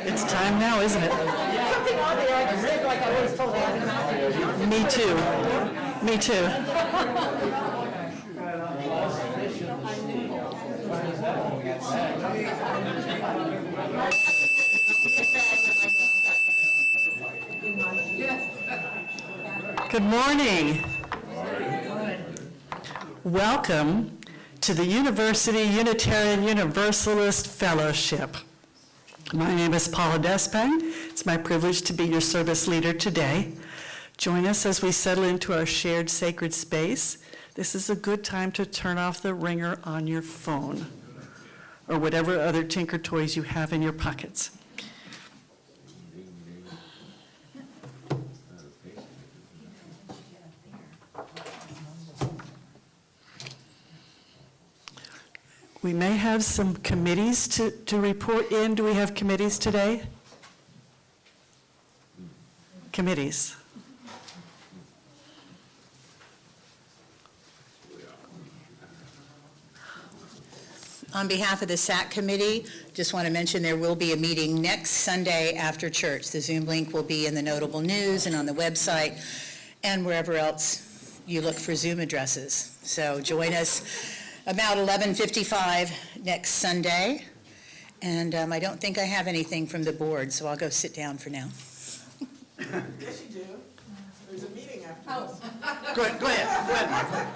It's time now, isn't it? Something on there I can read like I was told I Me too. Me too. Good morning. Welcome to the University Unitarian Universalist Fellowship. My name is Paula Despang. It's my privilege to be your service leader today. Join us as we settle into our shared sacred space. This is a good time to turn off the ringer on your phone or whatever other tinker toys you have in your pockets. We may have some committees to report in. Do we have committees today? Committees. On behalf of the SAC committee, just want to mention there will be a meeting next Sunday after church. The Zoom link will be in the notable news and on the website and wherever else you look for Zoom addresses. So join us about 11:55 next Sunday. And I don't think I have anything from the board, so I'll go sit down for now. Yes, you do. There's a meeting after this. Go ahead, Michael.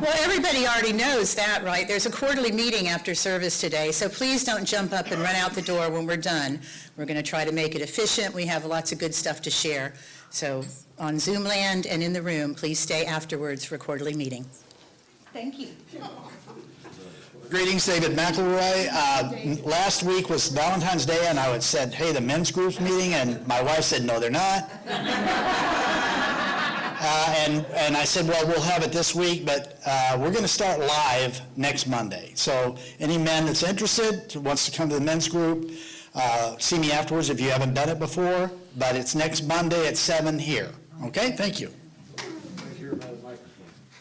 Well, everybody already knows that, right? There's a quarterly meeting after service today, so please don't jump up and run out the door when we're done. We're going to try to make it efficient. We have lots of good stuff to share. So on Zoom land and in the room, please stay afterwards for a quarterly meeting. Thank you. Greetings, David McElroy. Last week was Valentine's Day, and I had said, hey, the men's group's meeting, and my wife said, no, they're not. And I said, well, we'll have it this week, but we're going to start live next Monday. So any man that's interested, wants to come to the men's group, see me afterwards if you haven't done it before, but it's next Monday at 7 here. Okay, thank you.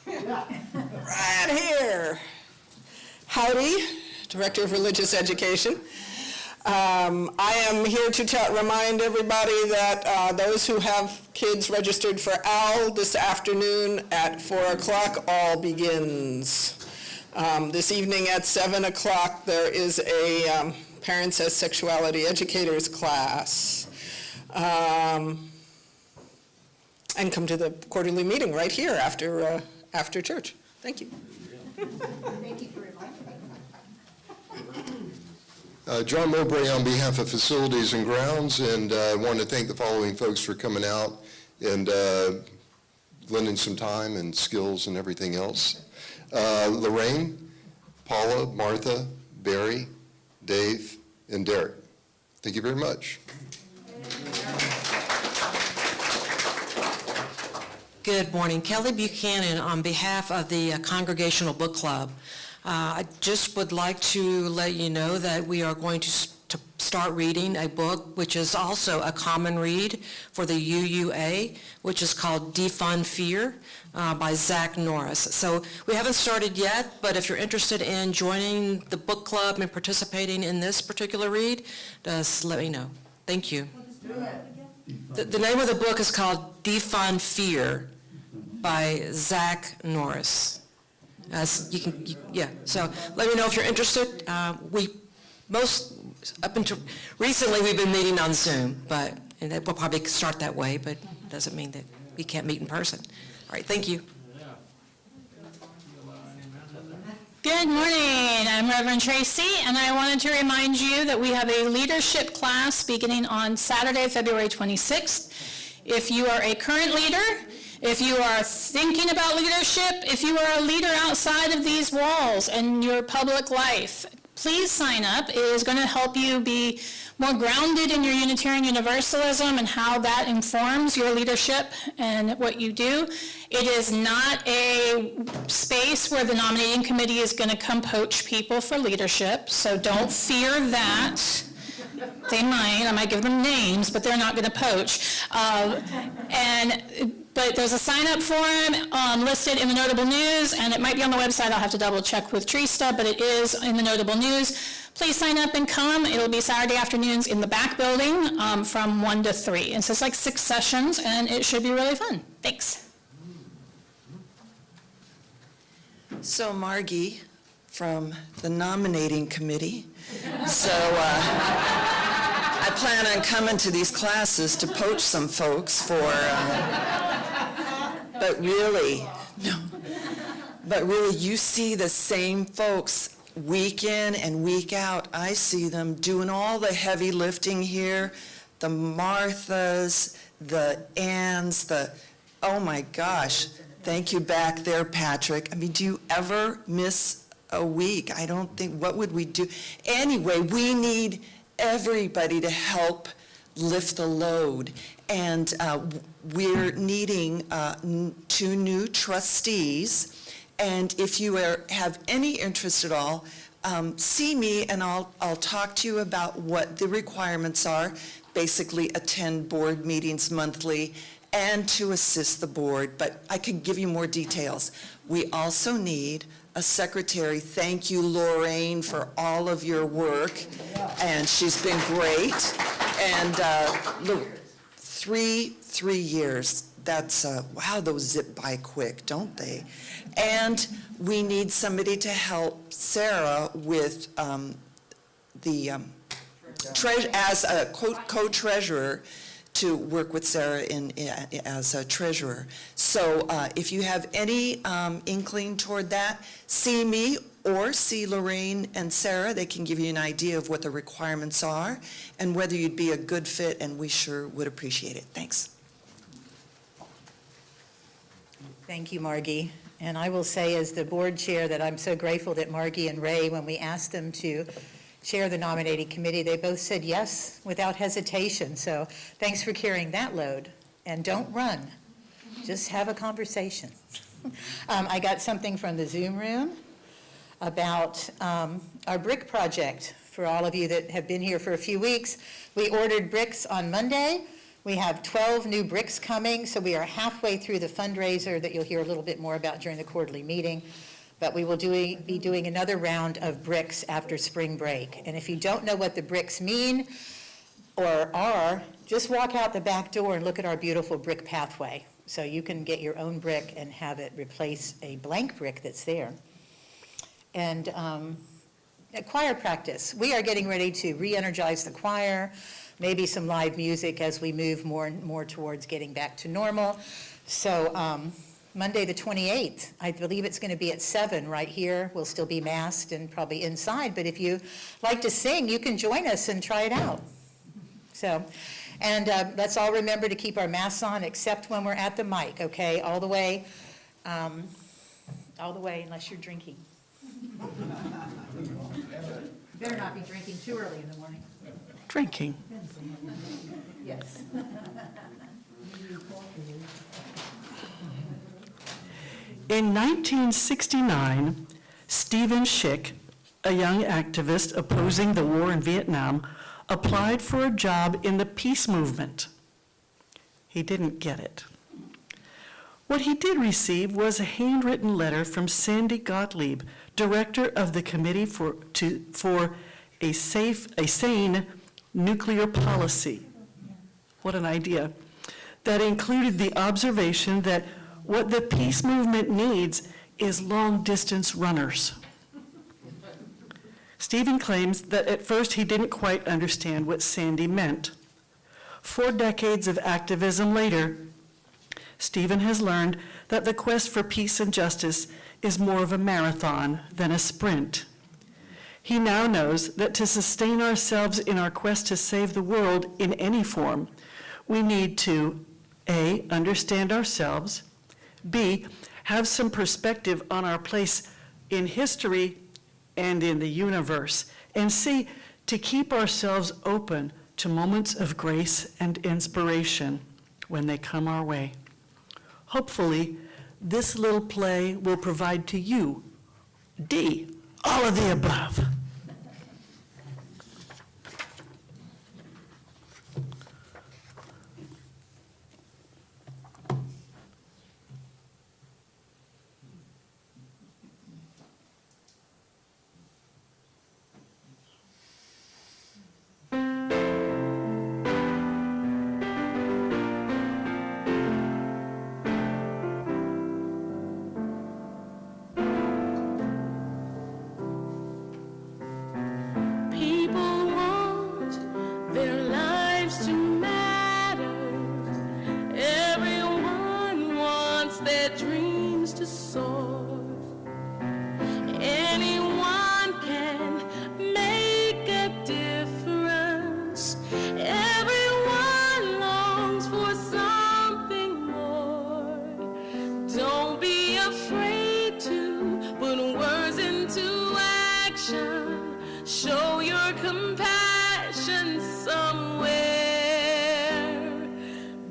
Right here. Howdy, Director of Religious Education. I am here to remind everybody that those who have kids registered for OWL this afternoon at 4 o'clock, all begins. This evening at 7 o'clock, there is a Parents as Sexuality Educators class. And come to the quarterly meeting right here after church. Thank you. Thank you for reminding me. John Mowbray on behalf of Facilities and Grounds, and I want to thank the following folks for coming out and lending some time and skills and everything else. Lorraine, Paula, Martha, Barry, Dave, and Derek. Thank you very much. Good morning. Kelly Buchanan on behalf of the Congregational Book Club. I just would like to let you know that we are going to start reading a book which is also a common read for the UUA, which is called Defund Fear by Zach Norris. So we haven't started yet, but if you're interested in joining the book club and participating in this particular read, just let me know. Thank you. The name of the book is called Defund Fear by Zach Norris. So let me know if you're interested. Up until recently, we've been meeting on Zoom, and we'll probably start that way, but it doesn't mean that we can't meet in person. All right, thank you. Good morning, I'm Reverend Tracie, and I wanted to remind you that we have a leadership class beginning on Saturday, February 26th. If you are a current leader, if you are thinking about leadership, if you are a leader outside of these walls in your public life, please sign up. It is going to help you be more grounded in your Unitarian Universalism and how that informs your leadership and what you do. It is not a space where the nominating committee is going to come poach people for leadership, so don't fear that. They might, I might give them names, but they're not going to poach. But there's a sign-up form listed in the Notable News, and it might be on the website. I'll have to double-check with Trista, but it is in the Notable News. Please sign up and come. It'll be Saturday afternoons in the back building from 1 to 3. And so it's like 6 sessions, and it should be really fun. Thanks. So Margie, from the nominating committee, so I plan on coming to these classes to poach some folks for, but really, you see the same folks week in and week out. I see them doing all the heavy lifting here, the Marthas, the Anns, oh my gosh, thank you back there, Patrick. I mean, do you ever miss a week? I don't think, what would we do? Anyway, we need everybody to help lift the load. And we're needing 2 new trustees. And if you have any interest at all, see me and I'll talk to you about what the requirements are. Basically, attend board meetings monthly and to assist the board, but I could give you more details. We also need a secretary. Thank you, Lorraine, for all of your work, and she's been great. And look, 3 years. That's, wow, those zip by quick, don't they? And we need somebody to help Sarah with as a co-treasurer, to work with Sarah as a treasurer. So if you have any inkling toward that, see me or see Lorraine and Sarah. They can give you an idea of what the requirements are and whether you'd be a good fit, and we sure would appreciate it. Thanks. Thank you, Margie. And I will say as the board chair that I'm so grateful that Margie and Ray, when we asked them to chair the nominating committee, they both said yes without hesitation. So thanks for carrying that load. And don't run. Just have a conversation. I got something from the Zoom room about our brick project. For all of you that have been here for a few weeks, we ordered bricks on Monday. We have 12 new bricks coming, so we are halfway through the fundraiser that you'll hear a little bit more about during the quarterly meeting. But we will be doing another round of bricks after spring break. And if you don't know what the bricks mean or are, just walk out the back door and look at our beautiful brick pathway. So you can get your own brick and have it replace a blank brick that's there. And choir practice. We are getting ready to re-energize the choir, maybe some live music as we move more and more towards getting back to normal. So Monday the 28th, I believe it's going to be at 7 right here. We'll still be masked and probably inside, but if you like to sing, you can join us and try it out. So, and let's all remember to keep our masks on except when we're at the mic, okay? All the way unless you're drinking. Better not be drinking too early in the morning. Drinking. Yes. In 1969, Stephen Schick, a young activist opposing the war in Vietnam, applied for a job in the peace movement. He didn't get it. What he did receive was a handwritten letter from Sandy Gottlieb, director of the Committee for a Sane Nuclear Policy. What an idea. That included the observation that what the peace movement needs is long-distance runners. Stephen claims that at first he didn't quite understand what Sandy meant. 4 decades of activism later, Stephen has learned that the quest for peace and justice is more of a marathon than a sprint. He now knows that to sustain ourselves in our quest to save the world in any form, we need to A, understand ourselves, B, have some perspective on our place in history, and in the universe. And see, to keep ourselves open to moments of grace and inspiration when they come our way. Hopefully, this little play will provide to you, D, all of the above. People want their lives to matter. Everyone wants their dreams to soar. Anyone can make a difference. Everyone longs for something more. Don't be afraid to put words into action. Show your compassion somewhere.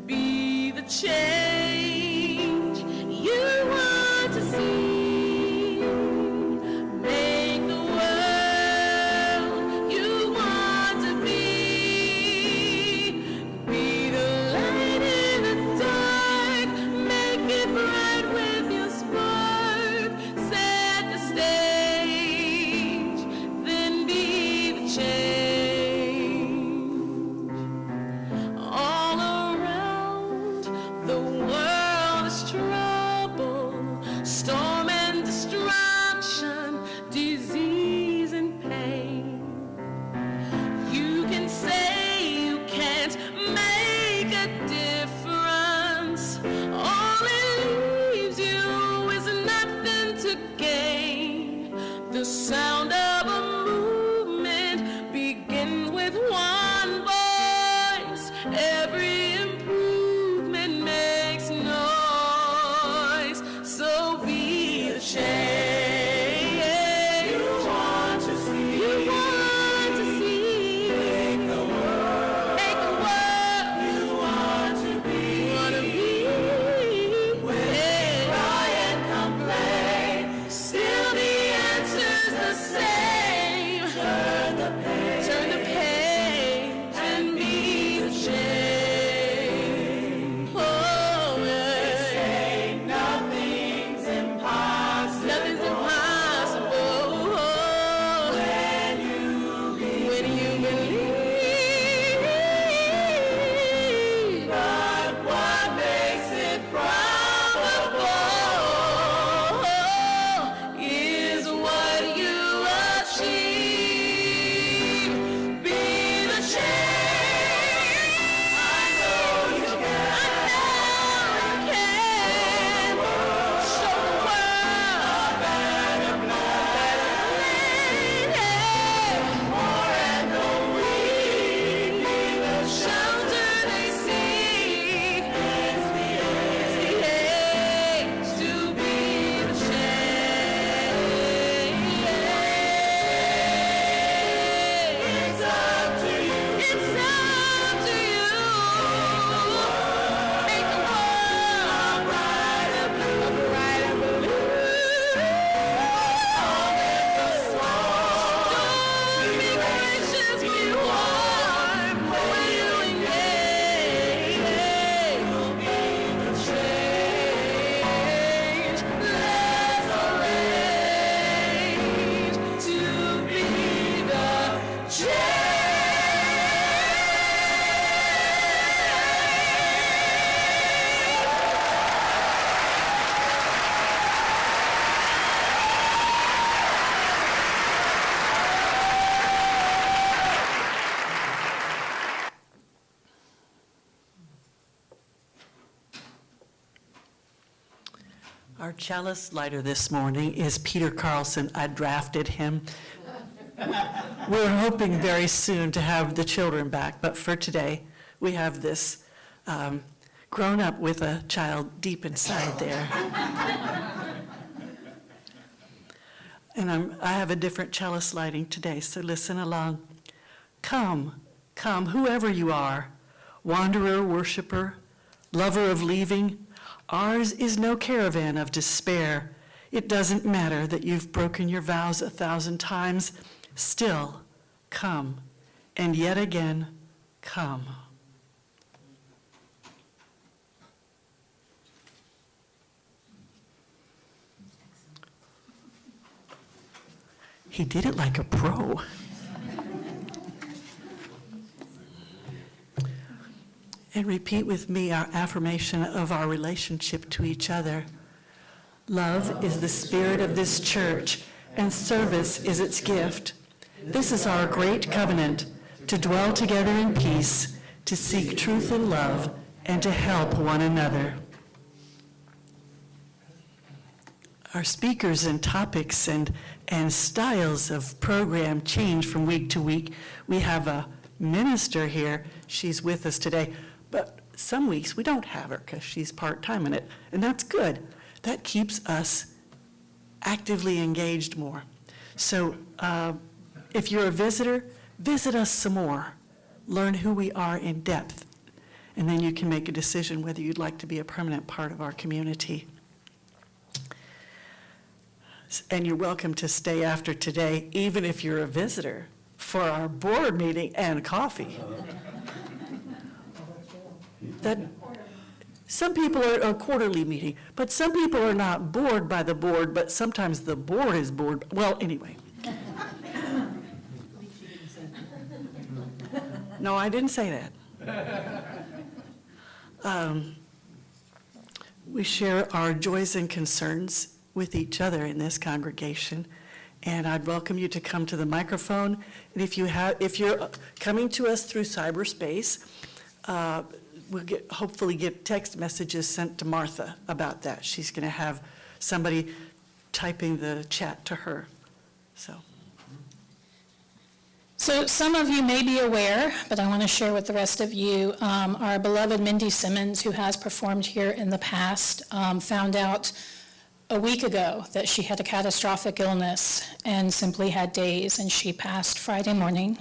Be the change you want to see. Make the world you want to be. Be the light in the dark. Make it bright with your spark. Set the stage, then be the change. All around the world is trouble, storm and destruction, disease and pain. You can say you can't make a difference. All it leaves you is nothing to gain. The sound of a movement begins with one voice. Every improvement makes noise. So be the change you want to see. You want to see. Make the world you want to be. When they cry and complain, still the answer's the same. Turn the page and be the change. Oh, yeah. Nothing's impossible. Nothing's impossible. When you believe. But what makes it probable is what you achieve. Be the change. I know you can. Show the world a better place. More and no weak, be the shelter they seek. It's the age to be the change. It's up to you. It's up to you. Make the world a brighter blue. I'll make the storm be gracious, be warm when you engage. You'll be the change. Let's arrange to be the change. Our chalice lighter this morning is Peter Carlson. I drafted him. We're hoping very soon to have the children back, but for today, we have this grown up with a child deep inside there. And I have a different chalice lighting today, so listen along. Come, come, whoever you are, wanderer, worshiper, lover of leaving, ours is no caravan of despair. It doesn't matter that you've broken your vows 1,000 times. Still, come, and yet again, come. He did it like a pro. And repeat with me our affirmation of our relationship to each other. Love is the spirit of this church, and service is its gift. This is our great covenant, to dwell together in peace, to seek truth and love, and to help one another. Our speakers and topics and styles of program change from week to week. We have a minister here. She's with us today. But some weeks we don't have her because she's part-time in it, and that's good. That keeps us actively engaged more. So if you're a visitor, visit us some more. Learn who we are in depth, and then you can make a decision whether you'd like to be a permanent part of our community. And you're welcome to stay after today, even if you're a visitor, for our board meeting and coffee. That some people are a quarterly meeting, but some people are not bored by the board, but sometimes the board is bored. Well, anyway. No, I didn't say that. We share our joys and concerns with each other in this congregation, and I'd welcome you to come to the microphone. And if you're coming to us through cyberspace, we'll hopefully get text messages sent to Martha about that. She's going to have somebody typing the chat to her. So some of you may be aware, but I want to share with the rest of you, our beloved Mindy Simmons, who has performed here in the past, found out a week ago that she had a catastrophic illness and simply had days, and she passed Friday morning.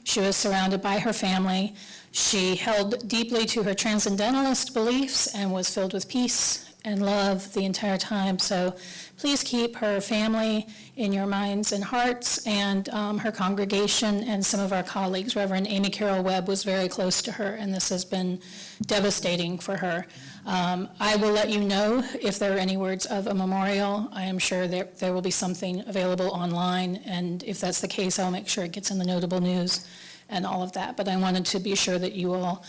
She was surrounded by her family. She held deeply to her transcendentalist beliefs and was filled with peace and love the entire time. So please keep her family in your minds and hearts, and her congregation and some of our colleagues. Reverend Amy Carroll Webb was very close to her, and this has been devastating for her. I will let you know if there are any words of a memorial. I am sure there will be something available online, and if that's the case, I'll make sure it gets in the notable news and all of that. But I wanted to be sure that you all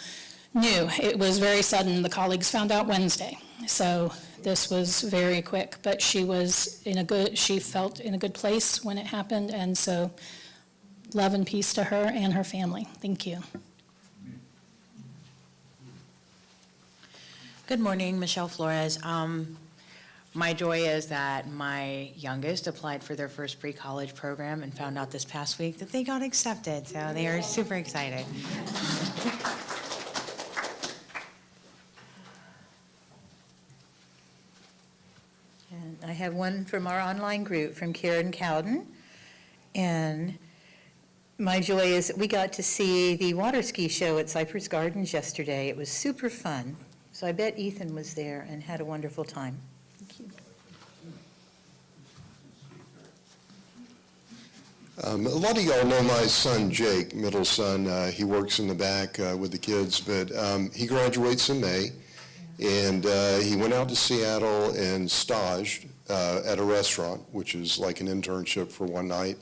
knew. It was very sudden. The colleagues found out Wednesday, so this was very quick. But she felt in a good place when it happened, and so love and peace to her and her family. Thank you. Good morning, Michelle Flores. My joy is that my youngest applied for their first pre-college program and found out this past week that they got accepted, so they are super excited. And I have one from our online group from Karen Cowden. And my joy is that we got to see the water ski show at Cypress Gardens yesterday. It was super fun. So I bet Ethan was there and had a wonderful time. Thank you. A lot of y'all know my son Jake, middle son. He works in the back with the kids, but he graduates in May, and he went out to Seattle and staged at a restaurant, which is like an internship for one night.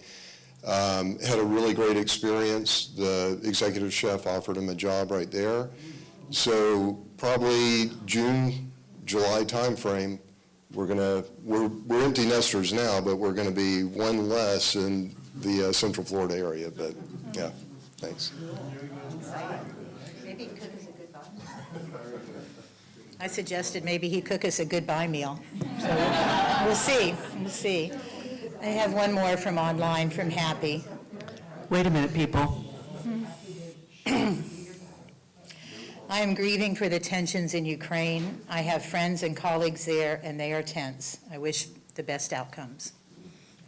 Had a really great experience. The executive chef offered him a job right there. So probably June, July timeframe, we're empty nesters now, but we're going to be one less in the Central Florida area. But yeah, thanks. Maybe he'd cook us a goodbye. I suggested maybe he'd cook us a goodbye meal. So we'll see. We'll see. I have one more from online from Happy. Wait a minute, people. I am grieving for the tensions in Ukraine. I have friends and colleagues there, and they are tense. I wish the best outcomes.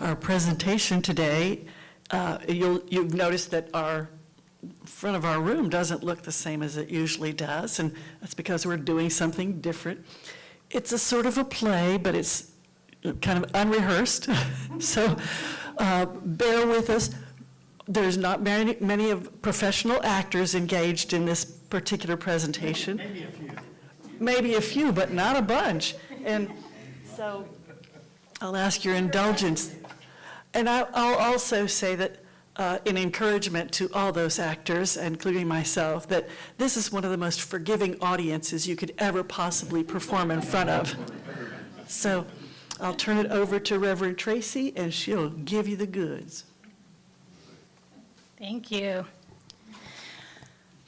Our presentation today, you've noticed that our front of our room doesn't look the same as it usually does, and that's because we're doing something different. It's a sort of a play, but it's kind of unrehearsed, so bear with us. There's not many of professional actors engaged in this particular presentation. Maybe a few. Maybe a few, but not a bunch. And so I'll ask your indulgence. And I'll also say that in encouragement to all those actors, including myself, that this is one of the most forgiving audiences you could ever possibly perform in front of. So I'll turn it over to Reverend Tracie, and she'll give you the goods. Thank you.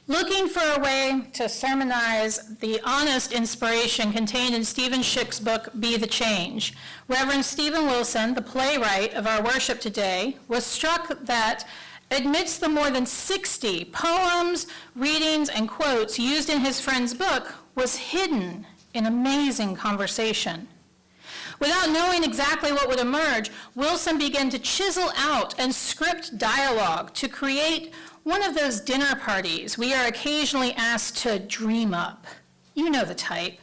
Looking for a way to sermonize the honest inspiration contained in Stephen Schick's book, Be the Change, Reverend Stephen Wilson, the playwright of our worship today, was struck that amidst the more than 60 poems, readings, and quotes used in his friend's book was hidden an amazing conversation. Without knowing exactly what would emerge, Wilson began to chisel out and script dialogue to create one of those dinner parties we are occasionally asked to dream up. You know the type.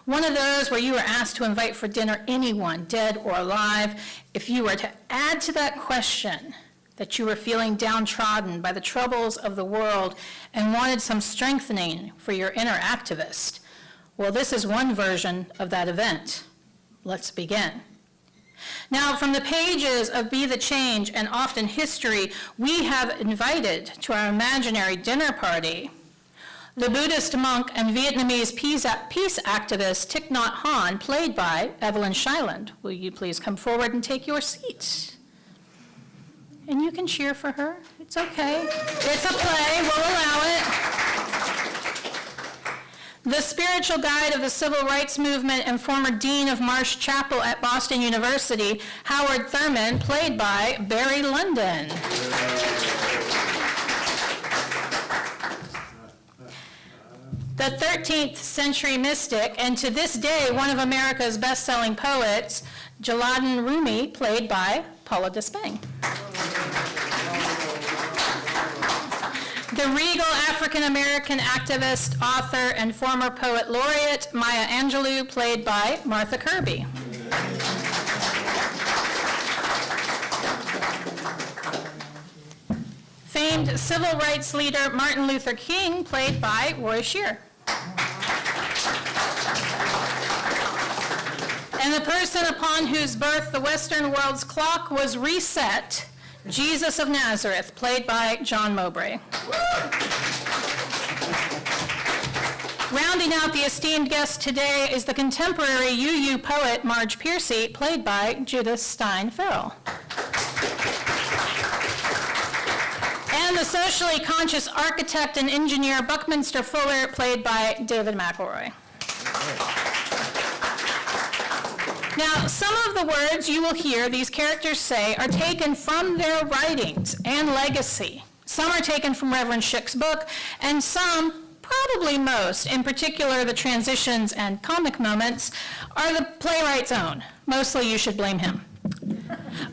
One of those where you are asked to invite for dinner anyone, dead or alive, if you were to add to that question that you were feeling downtrodden by the troubles of the world and wanted some strengthening for your inner activist. Well, this is one version of that event. Let's begin. Now, from the pages of Be the Change and Often History, we have invited to our imaginary dinner party the Buddhist monk and Vietnamese peace activist Thich Nhat Hanh, played by Evelyn Shyland. Will you please come forward and take your seat? And you can cheer for her. It's okay. It's a play. We'll allow it. The spiritual guide of the civil rights movement and former dean of Marsh Chapel at Boston University, Howard Thurman, played by Barry London. The 13th century mystic, and to this day one of America's best-selling poets, Jalaluddin Rumi, played by Paula Despang. The regal African-American activist, author, and former poet laureate, Maya Angelou, played by Martha Kirby. Famed civil rights leader Martin Luther King, played by Roy Scheer. And the person upon whose birth the Western world's clock was reset, Jesus of Nazareth, played by John Mowbray. Rounding out the esteemed guest today is the contemporary UU poet Marge Piercy, played by Judith Stein Farrell. And the socially conscious architect and engineer Buckminster Fuller, played by David McElroy. Now, some of the words you will hear these characters say are taken from their writings and legacy. Some are taken from Reverend Schick's book, and some, probably most, in particular the transitions and comic moments, are the playwright's own. Mostly you should blame him.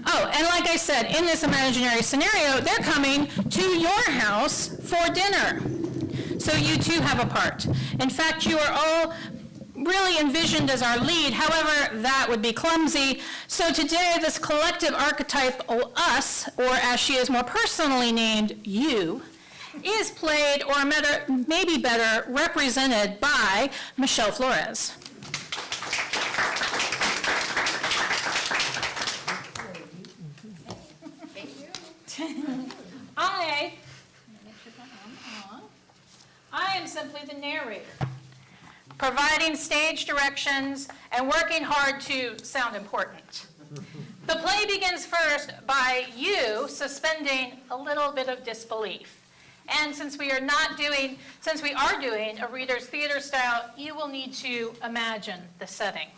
Oh, and like I said, in this imaginary scenario, they're coming to your house for dinner. So you too have a part. In fact, you are all really envisioned as our lead. However, that would be clumsy. So today, this collective archetype, us, or as she is more personally named, you, is played, or maybe better, represented by Michelle Flores. I am simply the narrator, providing stage directions and working hard to sound important. The play begins first by you suspending a little bit of disbelief. And since we are doing a Reader's Theater style, you will need to imagine the setting.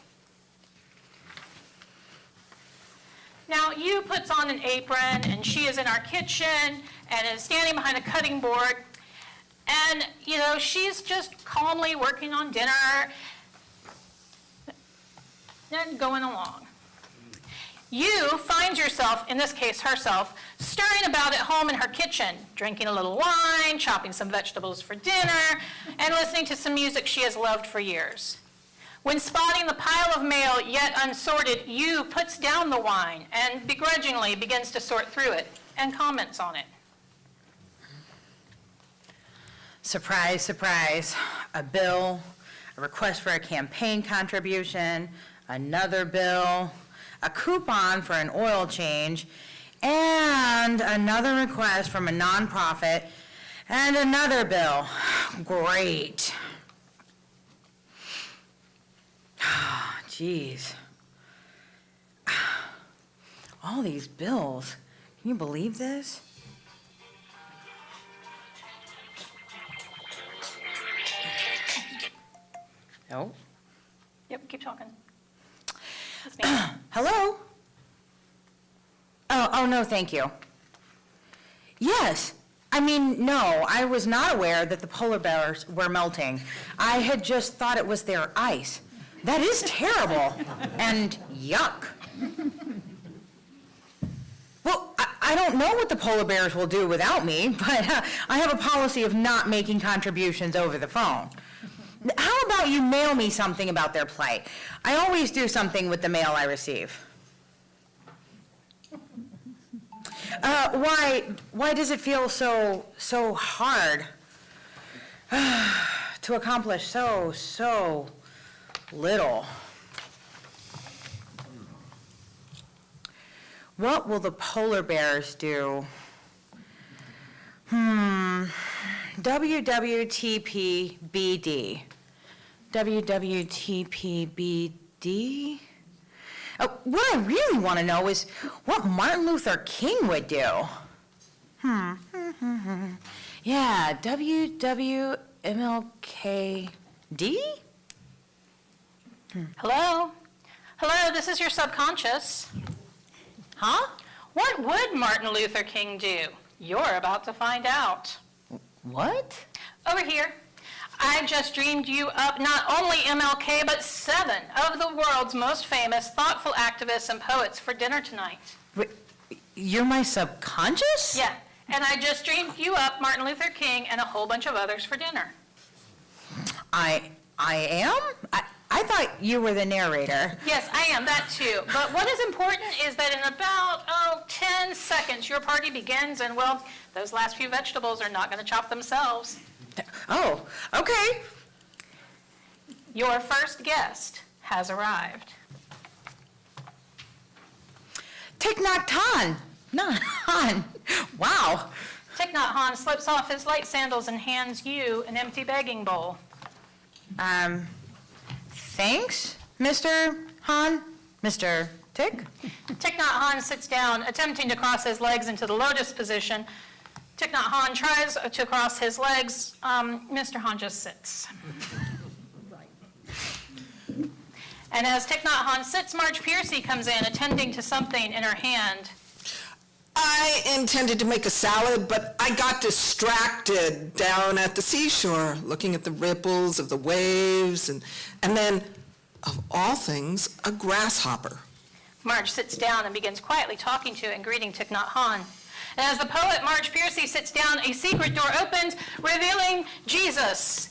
Now, you puts on an apron, and she is in our kitchen and is standing behind a cutting board. And, she's just calmly working on dinner and going along. You find yourself, in this case herself, stirring about at home in her kitchen, drinking a little wine, chopping some vegetables for dinner, and listening to some music she has loved for years. When spotting the pile of mail yet unsorted, you puts down the wine and begrudgingly begins to sort through it and comments on it. Surprise, surprise. A bill, a request for a campaign contribution, another bill, a coupon for an oil change, and another request from a nonprofit, and another bill. Great. Geez. All these bills. Can you believe this? No. Yep, keep talking. Hello? Oh, no, thank you. Yes. No, I was not aware that the polar bears were melting. I had just thought it was their ice. That is terrible. And yuck. Well, I don't know what the polar bears will do without me, but I have a policy of not making contributions over the phone. How about you mail me something about their plight? I always do something with the mail I receive. Why does it feel so hard to accomplish so little? What will the polar bears do? WWTPBD. WWTPBD? What I really want to know is what Martin Luther King would do. Yeah, WWMLKD? Hello? Hello, this is your subconscious. Huh? What would Martin Luther King do? You're about to find out. What? Over here. I just dreamed you up not only MLK, but 7 of the world's most famous, thoughtful activists and poets for dinner tonight. Wait, you're my subconscious? Yeah, and I just dreamed you up Martin Luther King and a whole bunch of others for dinner. I am? I thought you were the narrator. Yes, I am, that too. But what is important is that in about, 10 seconds, your party begins, and well, those last few vegetables are not going to chop themselves. Oh, okay. Your first guest has arrived. Thich Nhat Hanh. Wow. Thich Nhat Hanh slips off his light sandals and hands you an empty begging bowl. Thanks, Mr. Hanh? Mr. Thich? Thich Nhat Hanh sits down, attempting to cross his legs into the lotus position. Thich Nhat Hanh tries to cross his legs. Mr. Hanh just sits. And as Thich Nhat Hanh sits, Marge Piercy comes in, attending to something in her hand. I intended to make a salad, but I got distracted down at the seashore, looking at the ripples of the waves, and then, of all things, a grasshopper. Marge sits down and begins quietly talking to and greeting Thich Nhat Hanh. And as the poet Marge Piercy sits down, a secret door opens, revealing Jesus.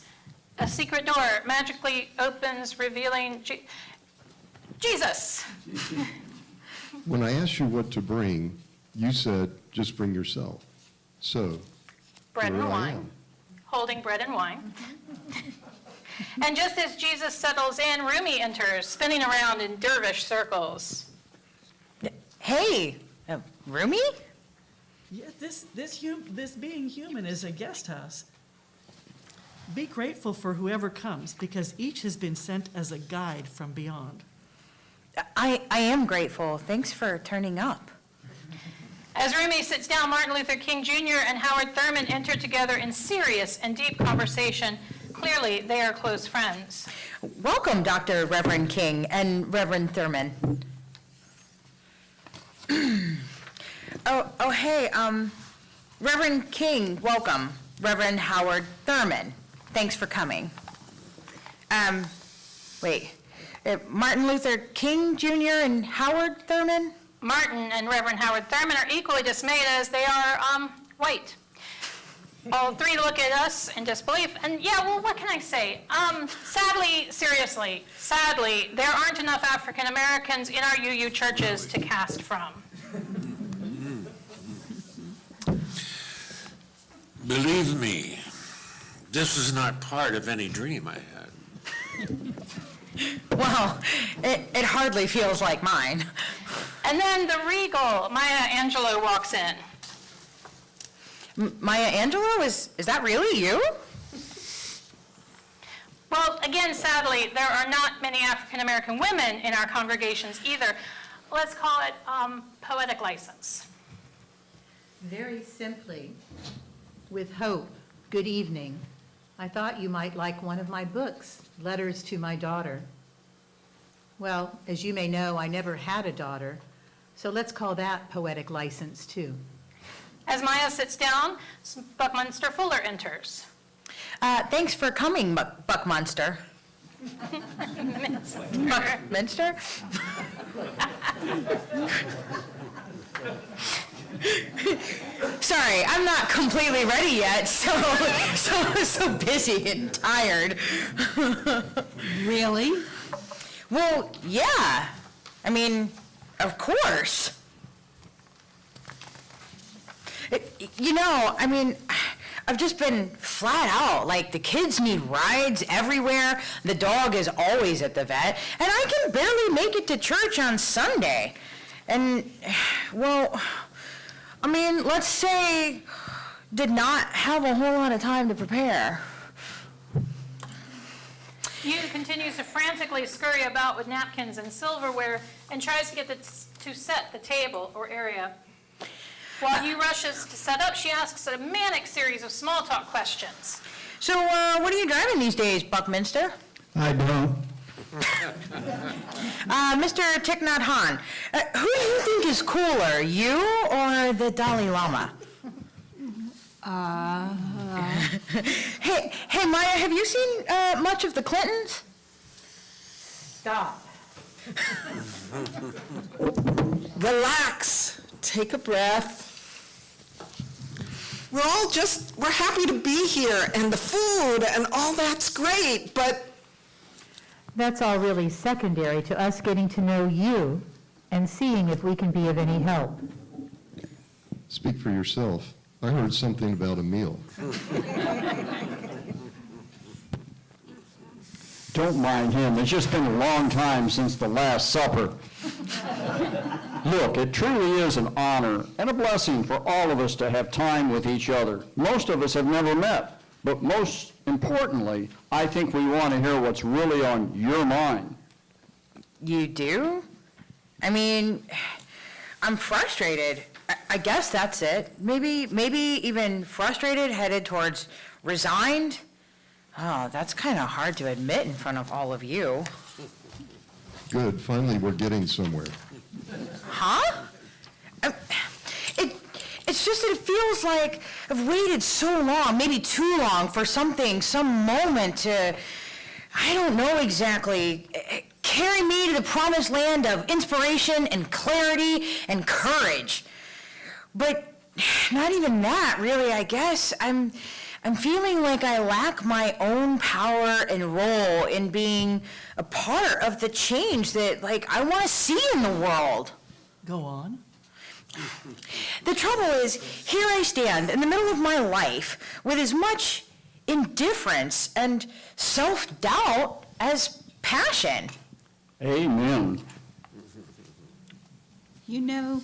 A secret door magically opens, revealing Jesus. When I asked you what to bring, you said, just bring yourself. So, Bread here and I wine. am. Holding bread and wine. And just as Jesus settles in, Rumi enters, spinning around in dervish circles. Hey, Rumi? Yeah, this being human is a guest house. Be grateful for whoever comes, because each has been sent as a guide from beyond. I am grateful. Thanks for turning up. As Rumi sits down, Martin Luther King Jr. and Howard Thurman enter together in serious and deep conversation. Clearly, they are close friends. Welcome, Dr. Reverend King and Reverend Thurman. Hey, Reverend King, welcome. Reverend Howard Thurman, thanks for coming. Martin Luther King Jr. and Howard Thurman? Martin and Reverend Howard Thurman are equally dismayed as they are white. All three look at us in disbelief, and yeah, well, what can I say? Sadly, there aren't enough African Americans in our UU churches to cast from. Believe me, this is not part of any dream I had. Well, it hardly feels like mine. And then the regal Maya Angelou walks in. Maya Angelou, is that really you? Well, again, sadly, there are not many African American women in our congregations either. Let's call it poetic license. Very simply, with hope, good evening. I thought you might like one of my books, Letters to My Daughter. Well, as you may know, I never had a daughter, so let's call that poetic license too. As Maya sits down, Buckminster Fuller enters. Thanks for coming, Buckminster. Buckminster? Sorry, I'm not completely ready yet, so busy and tired. Really? Well, yeah. I mean, of course. I've just been flat out. Like, the kids need rides everywhere. The dog is always at the vet. And I can barely make it to church on Sunday. And, well, let's say, did not have a whole lot of time to prepare. Hugh continues to frantically scurry about with napkins and silverware and tries to get to set the table or area. While Hugh rushes to set up, she asks a manic series of small talk questions. So, what are you driving these days, Buckminster? I don't. Mr. Thich Nhat Hanh, who do you think is cooler, you or the Dalai Lama? Hey, Maya, have you seen much of the Clintons? Stop. Relax, take a breath. We're happy to be here, and the food and all that's great, but That's all really secondary to us getting to know you and seeing if we can be of any help. Speak for yourself. I heard something about a meal. Don't mind him. It's just been a long time since the Last Supper. Look, it truly is an honor and a blessing for all of us to have time with each other. Most of us have never met, but most importantly, I think we want to hear what's really on your mind. You do? I mean, I'm frustrated. I guess that's it. Maybe even frustrated, headed towards resigned. Oh, that's kind of hard to admit in front of all of you. Good, finally we're getting somewhere. Huh? It's just that it feels like I've waited so long, maybe too long, for something, some moment to, I don't know exactly, carry me to the promised land of inspiration and clarity and courage. But not even that, really, I guess. I'm feeling like I lack my own power and role in being a part of the change that, I want to see in the world. Go on. The trouble is, here I stand in the middle of my life with as much indifference and self-doubt as passion. Amen. You know,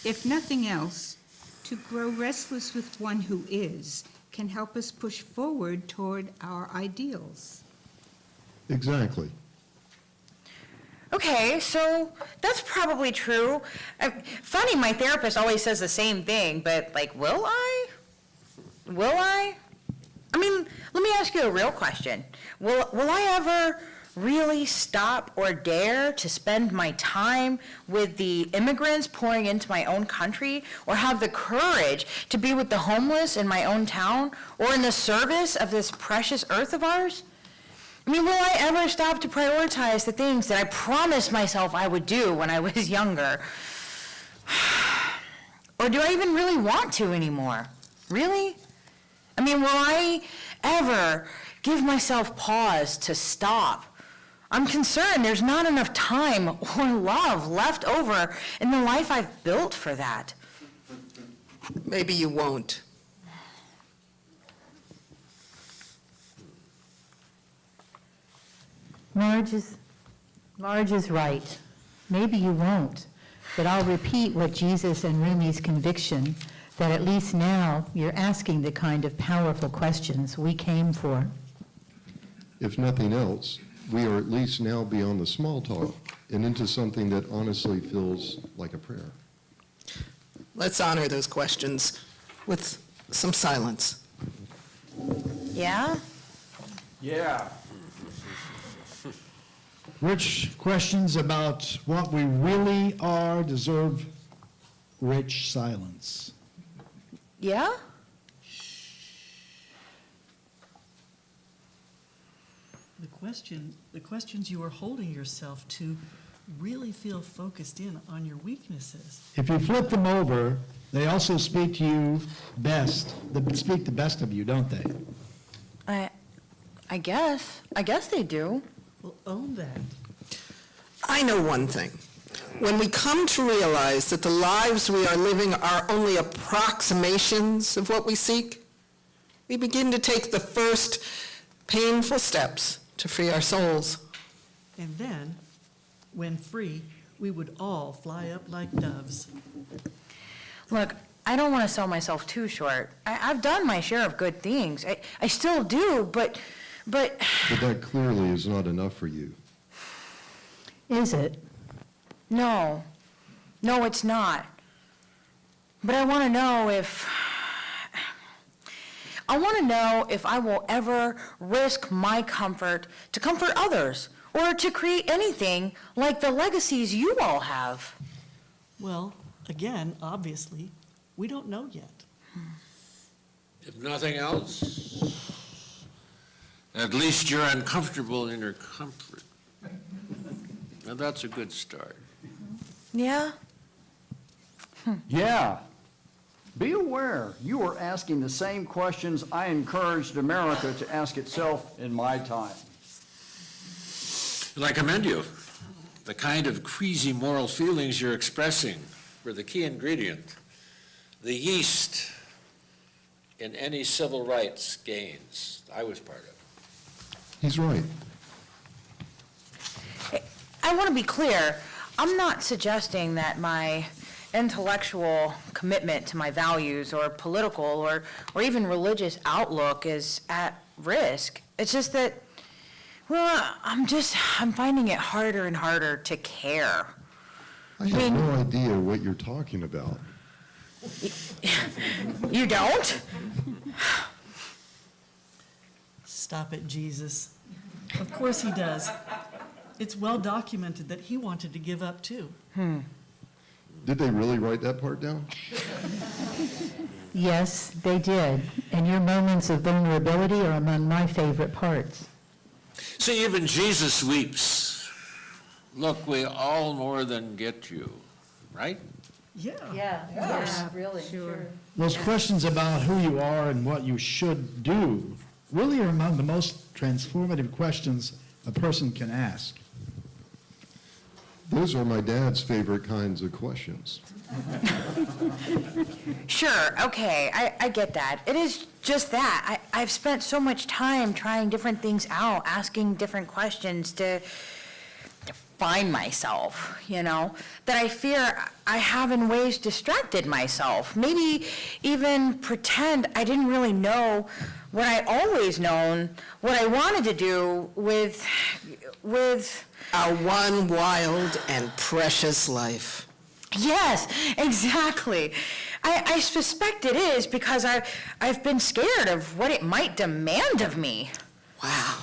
if nothing else, to grow restless with one who is can help us push forward toward our ideals. Exactly. Okay, so that's probably true. Funny, my therapist always says the same thing, but will I? Will I? I mean, let me ask you a real question. Will I ever really stop or dare to spend my time with the immigrants pouring into my own country, or have the courage to be with the homeless in my own town, or in the service of this precious earth of ours? I mean, will I ever stop to prioritize the things that I promised myself I would do when I was younger? Or do I even really want to anymore? Really? I mean, will I ever give myself pause to stop? I'm concerned there's not enough time or love left over in the life I've built for that. maybe you won't. Marge is right. Maybe you won't, but I'll repeat what Jesus and Rumi's conviction, that at least now you're asking the kind of powerful questions we came for. If nothing else, we are at least now beyond the small talk and into something that honestly feels like a prayer. Let's honor those questions with some silence. Yeah? Yeah. Rich questions about what we really are deserve rich silence. Yeah? The questions you are holding yourself to really feel focused in on your weaknesses. If you flip them over, they also speak to you best, speak the best of you, don't they? I guess they do. Well, own that. I know one thing. When we come to realize that the lives we are living are only approximations of what we seek, we begin to take the first painful steps to free our souls. And then, when free, we would all fly up like doves. Look, I don't want to sell myself too short. I've done my share of good things. I still do, but... But that clearly is not enough for you. Is it? No, it's not. But I want to know if I will ever risk my comfort to comfort others, or to create anything like the legacies you all have. Well, again, obviously, we don't know yet. If nothing else, at least you're uncomfortable in your comfort. Now, that's a good start. Yeah? Yeah. Be aware, you are asking the same questions I encouraged America to ask itself in my time. And I commend you. The kind of queasy moral feelings you're expressing were the key ingredient, the yeast in any civil rights gains I was part of. He's right. I want to be clear, I'm not suggesting that my intellectual commitment to my values or political or even religious outlook is at risk. It's just that, well, I'm finding it harder and harder to care. I have no idea what you're talking about. You don't? Stop it, Jesus. Of course he does. It's well documented that he wanted to give up too. Did they really write that part down? Yes, they did. And your moments of vulnerability are among my favorite parts. See, even Jesus weeps. Look, we all more than get you, right? Yeah. Yeah, really, sure. Those questions about who you are and what you should do really are among the most transformative questions a person can ask. Those are my dad's favorite kinds of questions. Sure, okay, I get that. It is just that. I've spent so much time trying different things out, asking different questions to find myself, that I fear I have in ways distracted myself. Maybe even pretend I didn't really know what I always known, what I wanted to do with Our one wild and precious life. Yes, exactly. I suspect it is because I've been scared of what it might demand of me. Wow.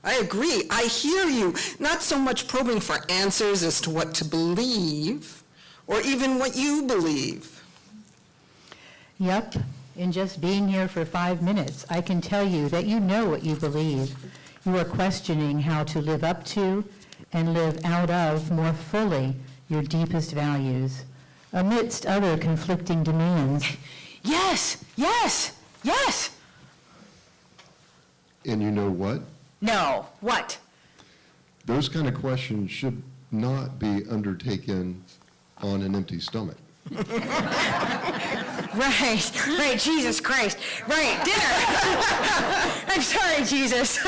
I agree. I hear you. Not so much probing for answers as to what to believe, or even what you believe. Yep, in just being here for 5 minutes, I can tell you that you know what you believe. You are questioning how to live up to and live out of more fully your deepest values, amidst other conflicting demands. Yes, yes, yes. And you know what? No, what? Those kind of questions should not be undertaken on an empty stomach. Right, Jesus Christ. Right, dinner. I'm sorry, Jesus.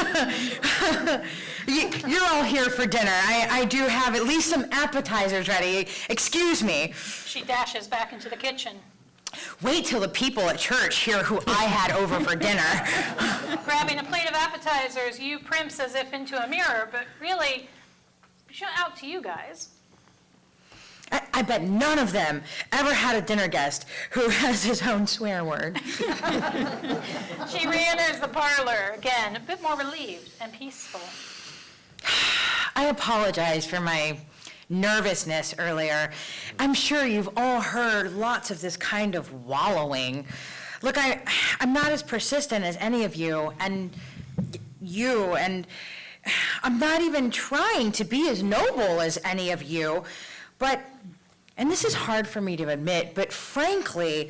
You're all here for dinner. I do have at least some appetizers ready. Excuse me. She dashes back into the kitchen. Wait till the people at church hear who I had over for dinner. Grabbing a plate of appetizers, you primps as if into a mirror, but really, out to you guys. I bet none of them ever had a dinner guest who has his own swear word. She re-enters the parlor, again, a bit more relieved and peaceful. I apologize for my nervousness earlier. I'm sure you've all heard lots of this kind of wallowing. Look, I'm not as persistent as any of you, and I'm not even trying to be as noble as any of you, but, and this is hard for me to admit, but frankly,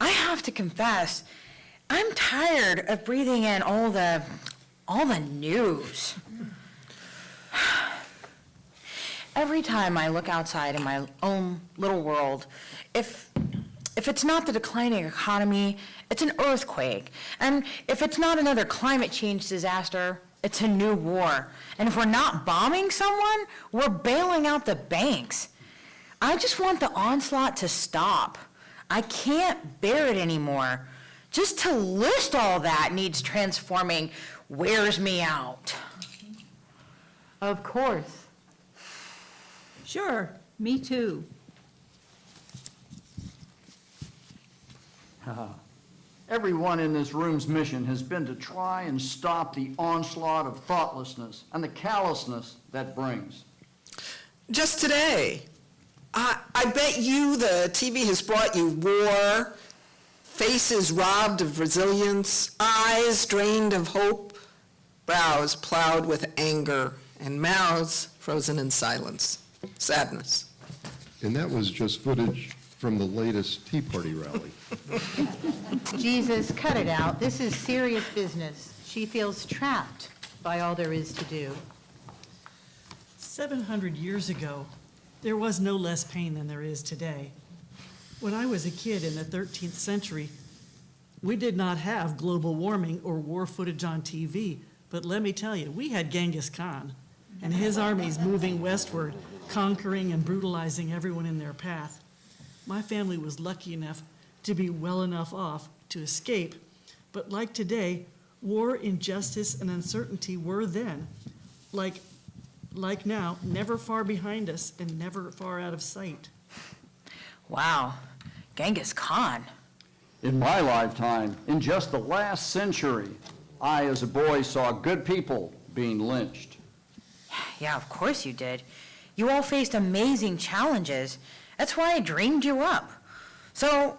I have to confess, I'm tired of breathing in all the news. Every time I look outside in my own little world, if it's not the declining economy, it's an earthquake. And if it's not another climate change disaster, it's a new war. And if we're not bombing someone, we're bailing out the banks. I just want the onslaught to stop. I can't bear it anymore. Just to list all that needs transforming wears me out. Of course. Sure, me too. Everyone in this room's mission has been to try and stop the onslaught of thoughtlessness and the callousness that brings. Just today, I bet you the TV has brought you war, faces robbed of resilience, eyes drained of hope, brows plowed with anger, and mouths frozen in silence. Sadness. And that was just footage from the latest Tea Party rally. Jesus, cut it out. This is serious business. She feels trapped by all there is to do. 700 years ago, there was no less pain than there is today. When I was a kid in the 13th century, we did not have global warming or war footage on TV, but let me tell you, we had Genghis Khan and his armies moving westward, conquering and brutalizing everyone in their path. My family was lucky enough to be well enough off to escape, but like today, war, injustice, and uncertainty were then, like now, never far behind us and never far out of sight. Wow, Genghis Khan. In my lifetime, in just the last century, I, as a boy, saw good people being lynched. Yeah, of course you did. You all faced amazing challenges. That's why I dreamed you up. So,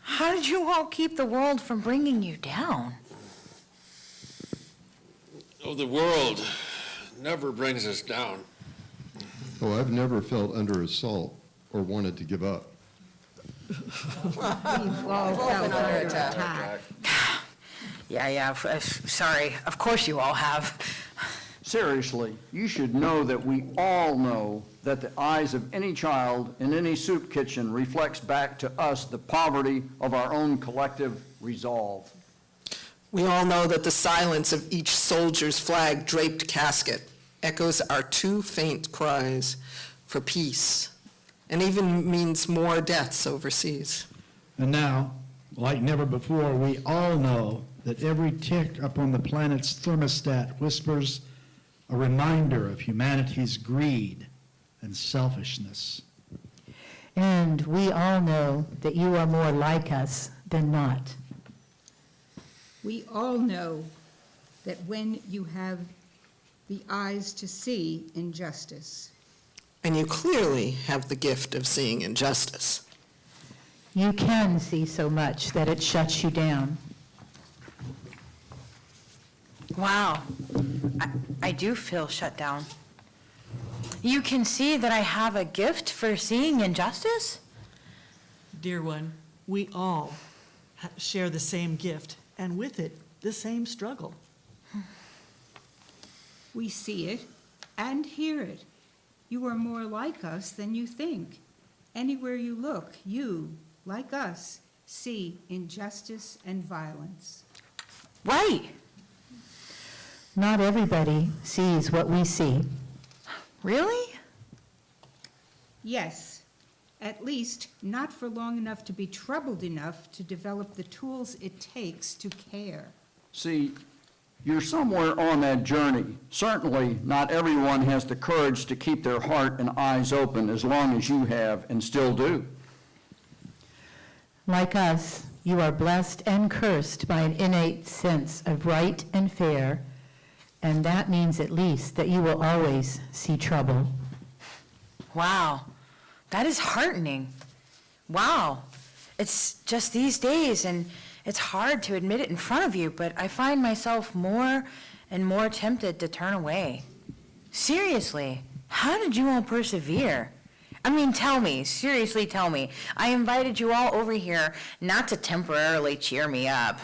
how did you all keep the world from bringing you down? Oh, the world never brings us down. Oh, I've never felt under assault or wanted to give up. Yeah, sorry. Of course you all have. Seriously, you should know that we all know that the eyes of any child in any soup kitchen reflects back to us the poverty of our own collective resolve. We all know that the silence of each soldier's flag-draped casket echoes our too faint cries for peace, and even means more deaths overseas. And now, like never before, we all know that every tick up on the planet's thermostat whispers a reminder of humanity's greed and selfishness. And we all know that you are more like us than not. We all know that when you have the eyes to see injustice, And you clearly have the gift of seeing injustice. You can see so much that it shuts you down. Wow, I do feel shut down. You can see that I have a gift for seeing injustice? Dear one, we all share the same gift, and with it, the same struggle. we see it and hear it. You are more like us than you think. Anywhere you look, you, like us, see injustice and violence. Right. Not everybody sees what we see. Really? Yes, at least not for long enough to be troubled enough to develop the tools it takes to care. See, you're somewhere on that journey. Certainly, not everyone has the courage to keep their heart and eyes open as long as you have and still do. Like us, you are blessed and cursed by an innate sense of right and fair, and that means at least that you will always see trouble. Wow, that is heartening. Wow, it's just these days, and it's hard to admit it in front of you, but I find myself more and more tempted to turn away. Seriously, how did you all persevere? I mean, tell me, seriously tell me. I invited you all over here not to temporarily cheer me up.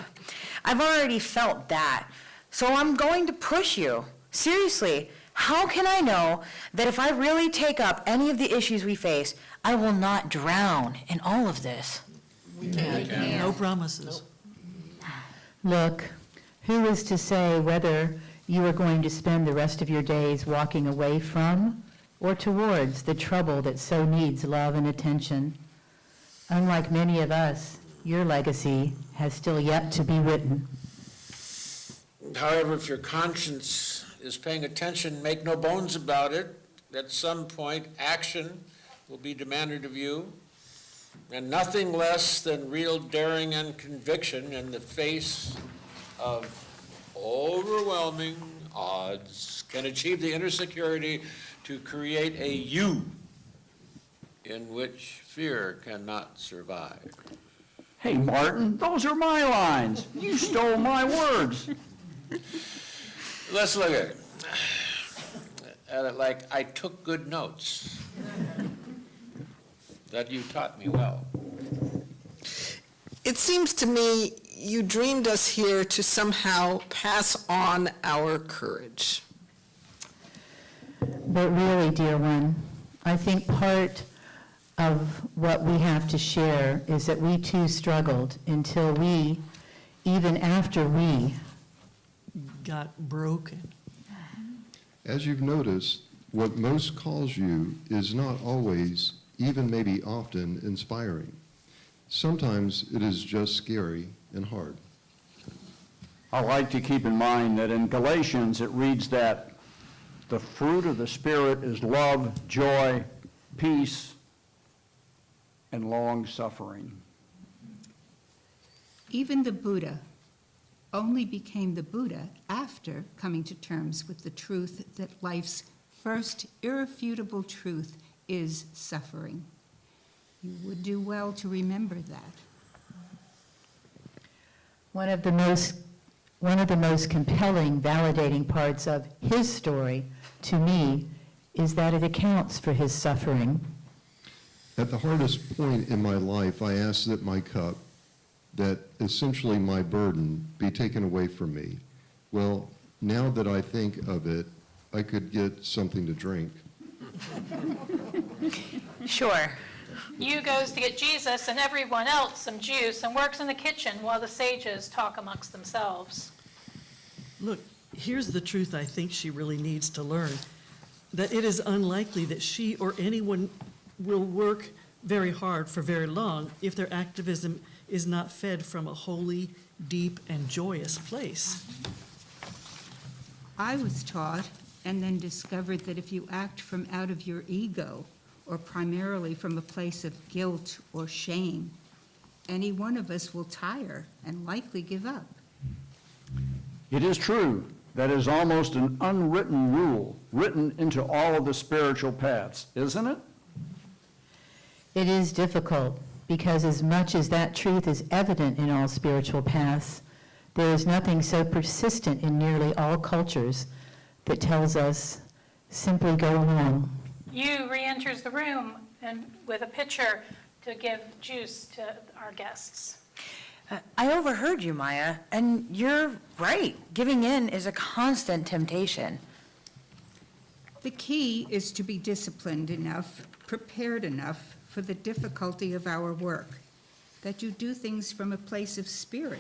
I've already felt that, so I'm going to push you. Seriously, how can I know that if I really take up any of the issues we face, I will not drown in all of this? No promises. Look, who is to say whether you are going to spend the rest of your days walking away from or towards the trouble that so needs love and attention? Unlike many of us, your legacy has still yet to be written. However, if your conscience is paying attention, make no bones about it. At some point, action will be demanded of you, and nothing less than real daring and conviction in the face of overwhelming odds can achieve the inner security to create a you in which fear cannot survive. Hey, Martin, those are my lines. You stole my words. Let's look at it like I took good notes. That you taught me well. It seems to me you dreamed us here to somehow pass on our courage. But really, dear one, I think part of what we have to share is that we too struggled until we, even after we, Got broken. As you've noticed, what most calls you is not always, even maybe often, inspiring. Sometimes it is just scary and hard. I like to keep in mind that in Galatians, it reads that the fruit of the Spirit is love, joy, peace, and long-suffering. Even the Buddha only became the Buddha after coming to terms with the truth that life's first irrefutable truth is suffering. You would do well to remember that. one of the most compelling, validating parts of his story, to me, is that it accounts for his suffering. At the hardest point in my life, I asked that my cup, that essentially my burden, be taken away from me. Well, now that I think of it, I could get something to drink. Sure. You goes to get Jesus and everyone else some juice and works in the kitchen while the sages talk amongst themselves. Look, here's the truth I think she really needs to learn, that it is unlikely that she or anyone will work very hard for very long if their activism is not fed from a holy, deep, and joyous place. I was taught and then discovered that if you act from out of your ego, or primarily from a place of guilt or shame, any one of us will tire and likely give up. It is true. That is almost an unwritten rule, written into all of the spiritual paths, isn't it? It is difficult, because as much as that truth is evident in all spiritual paths, there is nothing so persistent in nearly all cultures that tells us, simply go along. You re-enters the room and with a pitcher to give juice to our guests. I overheard you, Maya, and you're right. Giving in is a constant temptation. The key is to be disciplined enough, prepared enough for the difficulty of our work, that you do things from a place of spirit.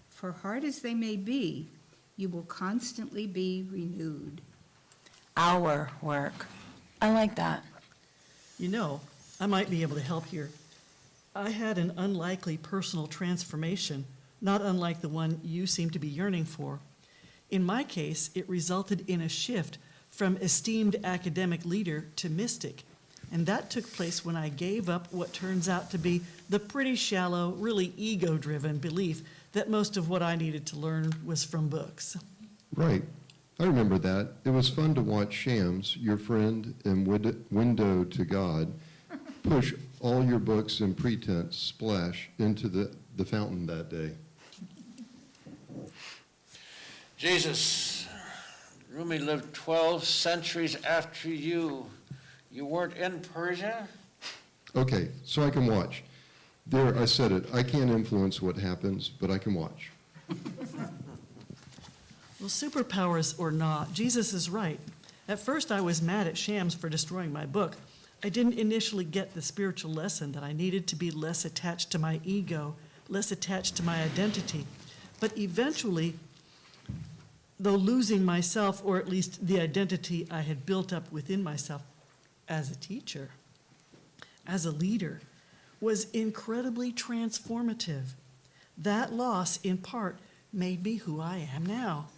For hard as they may be, you will constantly be renewed. Our work. I like that. You know, I might be able to help here. I had an unlikely personal transformation, not unlike the one you seem to be yearning for. In my case, it resulted in a shift from esteemed academic leader to mystic, and that took place when I gave up what turns out to be the pretty shallow, really ego-driven belief that most of what I needed to learn was from books. Right. I remember that. It was fun to watch Shams, your friend and window to God, push all your books and pretense splash into the fountain that day. Jesus, Rumi lived 12 centuries after you. You weren't in Persia? Okay, so I can watch. There, I said it. I can't influence what happens, but I can watch. Well, superpowers or not, Jesus is right. At first, I was mad at Shams for destroying my book. I didn't initially get the spiritual lesson that I needed to be less attached to my ego, less attached to my identity. But eventually, though losing myself, or at least the identity I had built up within myself as a teacher, as a leader, was incredibly transformative. That loss, in part, made me who I am now.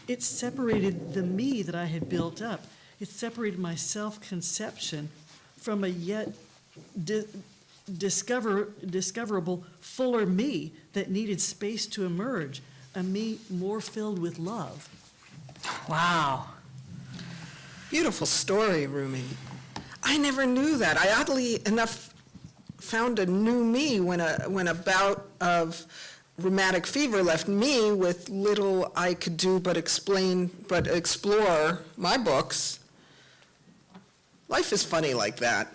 It separated the me that I had built up. It separated my self-conception from a yet discoverable, fuller me that needed space to emerge, a me more filled with love. Wow. Beautiful story, Rumi. I never knew that. I oddly enough found a new me when a bout of rheumatic fever left me with little I could do but explore my books. Life is funny like that.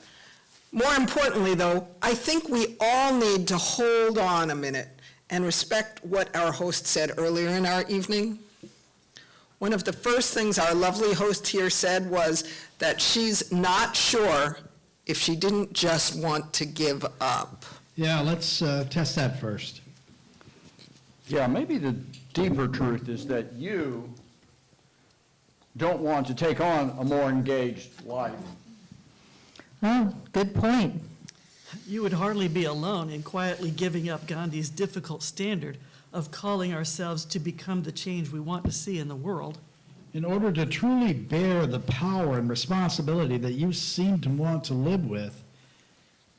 More importantly, though, I think we all need to hold on a minute and respect what our host said earlier in our evening. One of the first things our lovely host here said was that she's not sure if she didn't just want to give up. Yeah, let's test that first. Yeah, maybe the deeper truth is that you don't want to take on a more engaged life. Oh, good point. You would hardly be alone in quietly giving up Gandhi's difficult standard of calling ourselves to become the change we want to see in the world. In order to truly bear the power and responsibility that you seem to want to live with,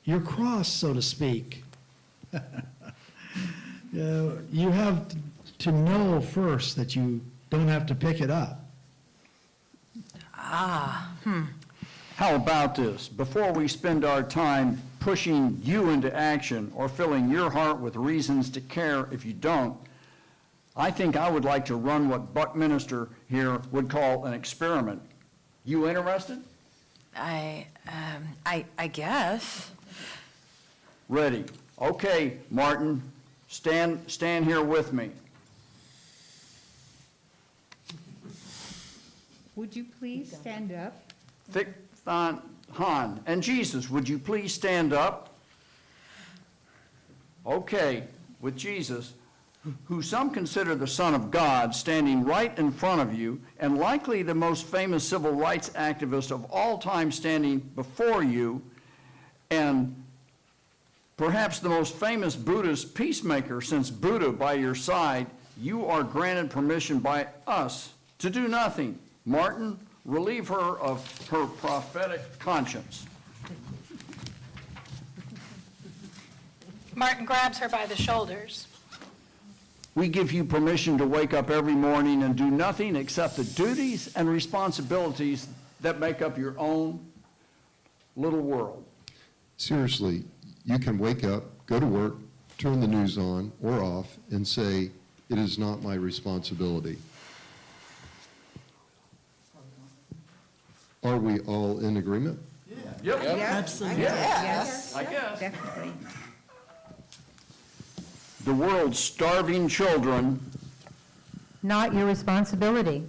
your cross, so to speak, you have to know first that you don't have to pick it up. How about this? Before we spend our time pushing you into action or filling your heart with reasons to care if you don't, I think I would like to run what Buckminster here would call an experiment. You interested? I guess. Ready. Okay, Martin, stand here with me. Would you please stand up? Thich Nhat Hanh and Jesus, would you please stand up? Okay, with Jesus, who some consider the Son of God, standing right in front of you, and likely the most famous civil rights activist of all time standing before you, and perhaps the most famous Buddhist peacemaker since Buddha by your side, you are granted permission by us to do nothing. Martin, relieve her of her prophetic conscience. Martin grabs her by the shoulders. We give you permission to wake up every morning and do nothing except the duties and responsibilities that make up your own little world. Seriously, you can wake up, go to work, turn the news on or off, and say, it is not my responsibility. Are we all in agreement? Yep. Absolutely. Yes. I guess. Definitely. The world's starving children, Not your responsibility.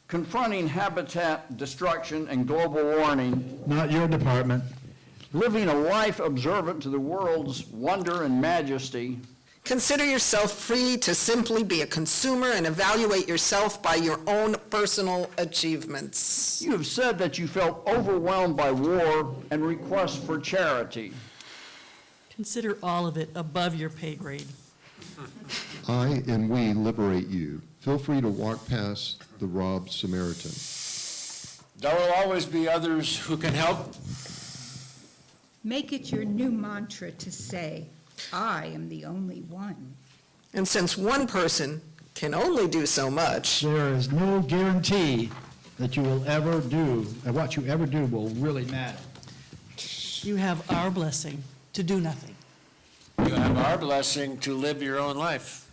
confronting habitat destruction and global warming, Not your department. living a life observant to the world's wonder and majesty, Consider yourself free to simply be a consumer and evaluate yourself by your own personal achievements. you have said that you felt overwhelmed by war and requests for charity. Consider all of it above your pay grade. I and we liberate you. Feel free to walk past the robbed Samaritan. There will always be others who can help. Make it your new mantra to say, I am the only one. And since one person can only do so much, There is no guarantee that you will ever do, that what you ever do will really matter. You have our blessing to do nothing. You have our blessing to live your own life.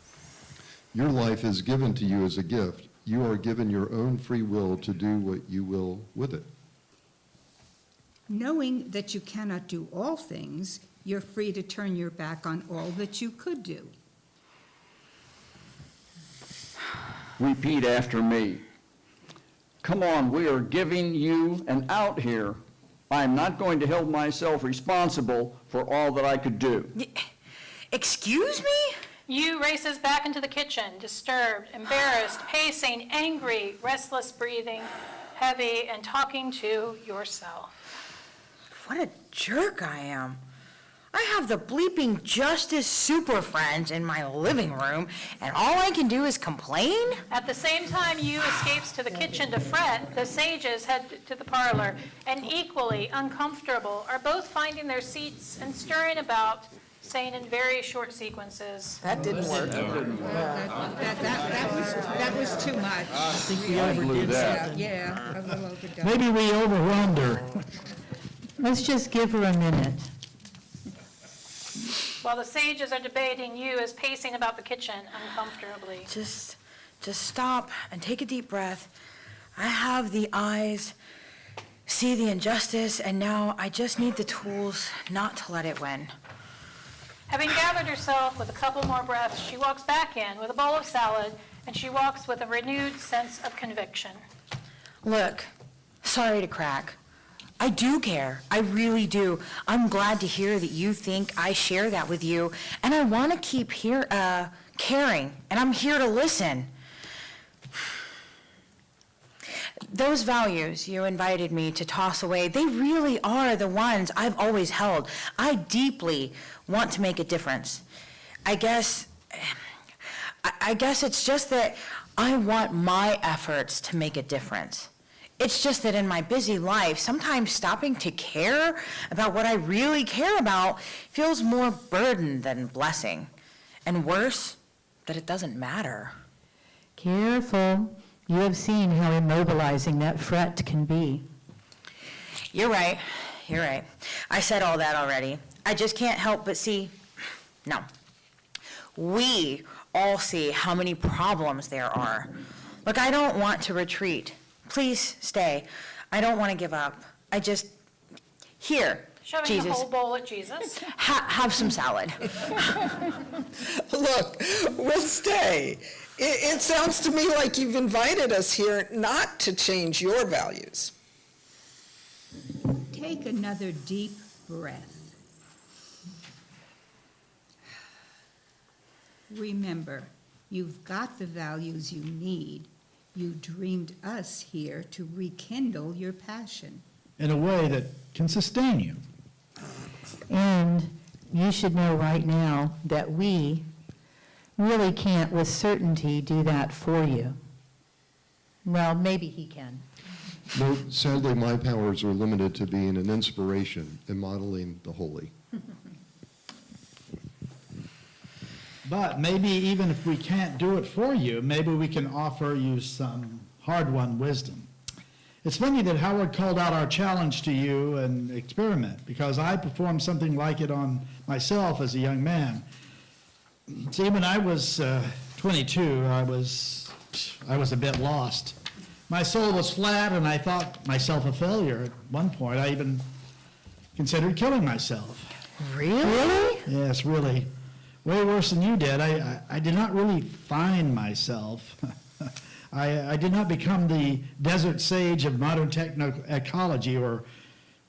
Your life is given to you as a gift. You are given your own free will to do what you will with it. Knowing that you cannot do all things, you're free to turn your back on all that you could do. Repeat after me. Come on, we are giving you an out here. I am not going to hold myself responsible for all that I could do. Excuse me? You races back into the kitchen, disturbed, embarrassed, pacing, angry, restless breathing, heavy, and talking to yourself. What a jerk I am. I have the bleeping Justice Super Friends in my living room, and all I can do is complain? At the same time you escapes to the kitchen to fret, the sages head to the parlor, and equally uncomfortable are both finding their seats and stirring about, saying in very short sequences, that didn't work. That was too much. I think we overdid something. Yeah, a little overdone. Maybe we overwhelmed her. Let's just give her a minute. while the sages are debating, you is pacing about the kitchen uncomfortably. Just stop and take a deep breath. I have the eyes, see the injustice, and now I just need the tools not to let it win. Having gathered herself with a couple more breaths, she walks back in with a bowl of salad, and she walks with a renewed sense of conviction. Look, sorry to crack. I do care. I really do. I'm glad to hear that you think I share that with you, and I want to keep caring, and I'm here to listen. Those values you invited me to toss away, they really are the ones I've always held. I deeply want to make a difference. I guess it's just that I want my efforts to make a difference. It's just that in my busy life, sometimes stopping to care about what I really care about feels more burden than blessing. And worse, that it doesn't matter. Careful. You have seen how immobilizing that fret can be. You're right. I said all that already. I just can't help but see, no. We all see how many problems there are. Look, I don't want to retreat. Please stay. I don't want to give up. Here, Shoving Jesus. the whole bowl at Jesus. Have some salad. Look, we'll stay. It sounds to me like you've invited us here not to change your values. Take another deep breath. Remember, you've got the values you need. You dreamed us here to rekindle your passion. In a way that can sustain you. And you should know right now that we really can't with certainty do that for you. Well, maybe he can. No, sadly, my powers are limited to being an inspiration and modeling the holy. But maybe even if we can't do it for you, maybe we can offer you some hard-won wisdom. It's funny that Howard called out our challenge to you and experiment, because I performed something like it on myself as a young man. See, when I was 22, I was a bit lost. My soul was flat, and I thought myself a failure. At one point, I even considered killing myself. Really? Yes, really. Way worse than you did. I did not really find myself. I did not become the desert sage of modern techno-ecology, or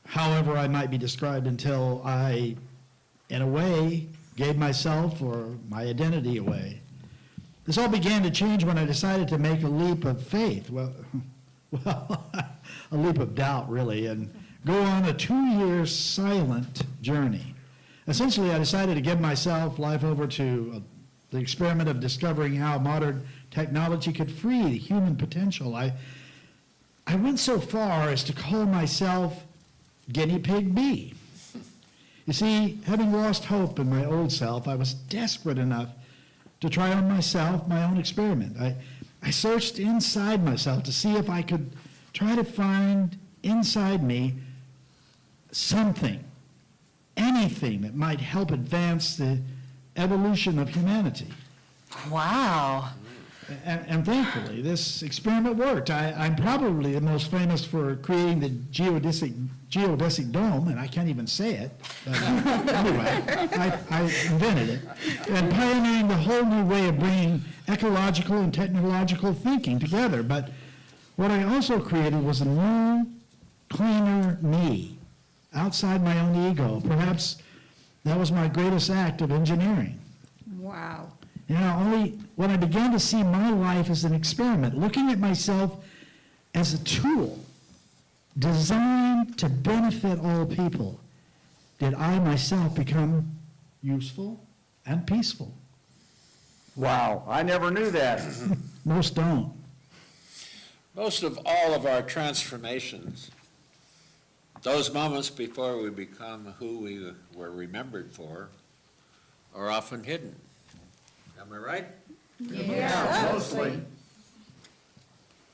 however I might be described, until I, in a way, gave myself or my identity away. This all began to change when I decided to make a leap of faith. Well, a leap of doubt, really, and go on a 2-year silent journey. Essentially, I decided to give myself life over to the experiment of discovering how modern technology could free the human potential. I went so far as to call myself Guinea Pig B. You see, having lost hope in my old self, I was desperate enough to try on myself my own experiment. I searched inside myself to see if I could try to find inside me something, anything that might help advance the evolution of humanity. Wow. And thankfully, this experiment worked. I'm probably the most famous for creating the geodesic dome, and I can't even say it. Anyway, I invented it. And pioneering the whole new way of bringing ecological and technological thinking together. But what I also created was a new, cleaner me, outside my own ego. Perhaps that was my greatest act of engineering. Wow. You know, only when I began to see my life as an experiment, looking at myself as a tool designed to benefit all people, did I myself become useful and peaceful. Wow, I never knew that. Most don't. Most of all of our transformations, those moments before we become who we were remembered for, are often hidden. Am I right? Yeah, mostly.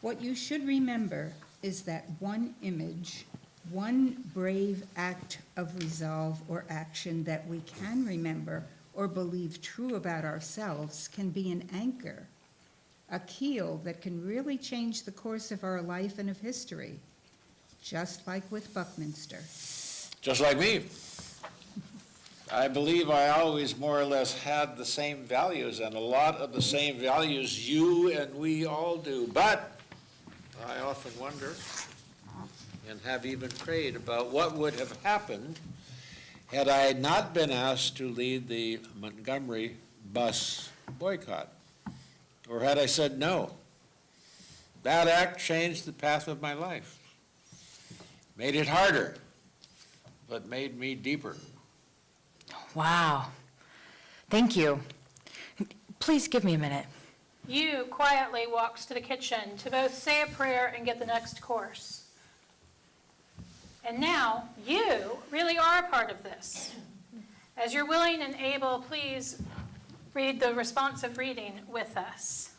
What you should remember is that one image, one brave act of resolve or action that we can remember or believe true about ourselves can be an anchor, a keel that can really change the course of our life and of history, just like with Buckminster. Just like me. I believe I always more or less had the same values, and a lot of the same values you and we all do. But I often wonder, and have even prayed about what would have happened had I not been asked to lead the Montgomery bus boycott, or had I said no. That act changed the path of my life, made it harder, but made me deeper. Wow. Thank you. Please give me a minute. You quietly walks to the kitchen to both say a prayer and get the next course. And now, you really are a part of this. As you're willing and able, please read the responsive reading with us.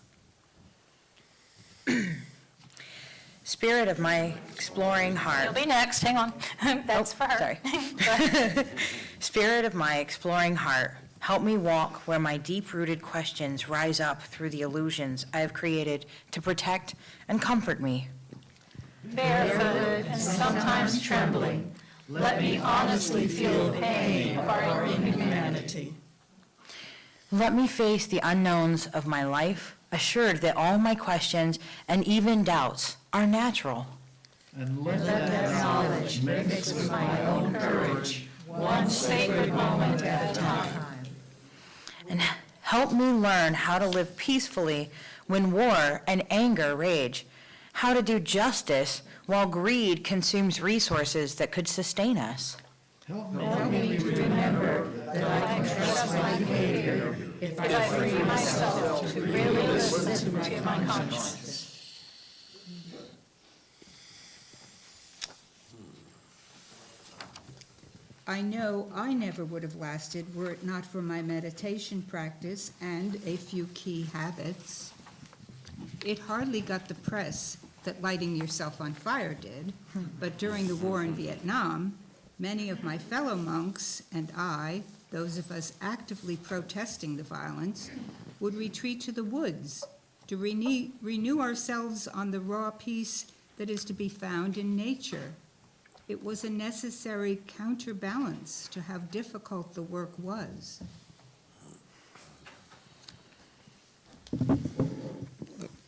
Spirit of my exploring heart. You'll be next, hang on. That's for her. Sorry. Spirit of my exploring heart, help me walk where my deep-rooted questions rise up through the illusions I have created to protect and comfort me. Barefoot and sometimes trembling, let me honestly feel the pain of our inhumanity. Let me face the unknowns of my life, assured that all my questions and even doubts are natural. And let that knowledge mix with my own courage, one sacred moment at a time. And help me learn how to live peacefully when war and anger rage, how to do justice while greed consumes resources that could sustain us. help Help me to remember that I can trust my behavior if I free myself to really listen to my conscience. I know I never would have lasted were it not for my meditation practice and a few key habits. It hardly got the press that lighting yourself on fire did, but during the war in Vietnam, many of my fellow monks and I, those of us actively protesting the violence, would retreat to the woods to renew ourselves on the raw peace that is to be found in nature. It was a necessary counterbalance to how difficult the work was.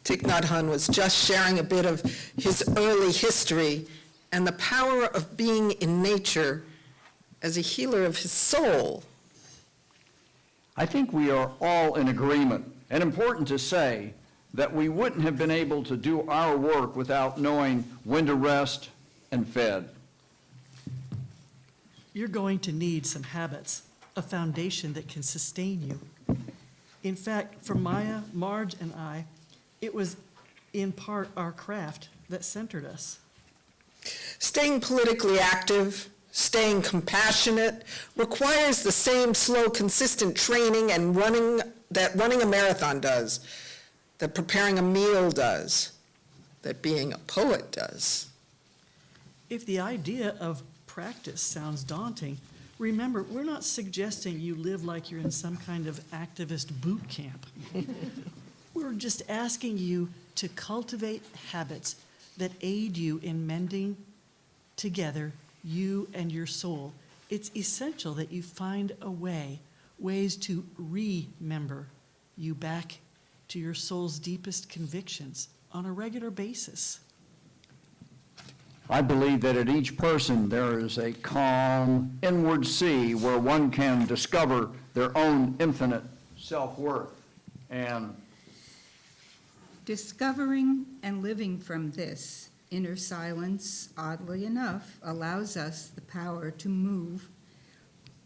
Thich Nhat Hanh was just sharing a bit of his early history and the power of being in nature as a healer of his soul. I think we are all in agreement, and important to say, that we wouldn't have been able to do our work without knowing when to rest and fed. You're going to need some habits, a foundation that can sustain you. In fact, for Maya, Marge, and I, it was in part our craft that centered us. Staying politically active, staying compassionate, requires the same slow, consistent training and running a marathon does, that preparing a meal does, that being a poet does. If the idea of practice sounds daunting, remember, we're not suggesting you live like you're in some kind of activist boot camp. We're just asking you to cultivate habits that aid you in mending together you and your soul. It's essential that you find a ways to remember you back to your soul's deepest convictions on a regular basis. I believe that at each person there is a calm inward sea where one can discover their own infinite self-worth. And Discovering and living from this inner silence, oddly enough, allows us the power to move,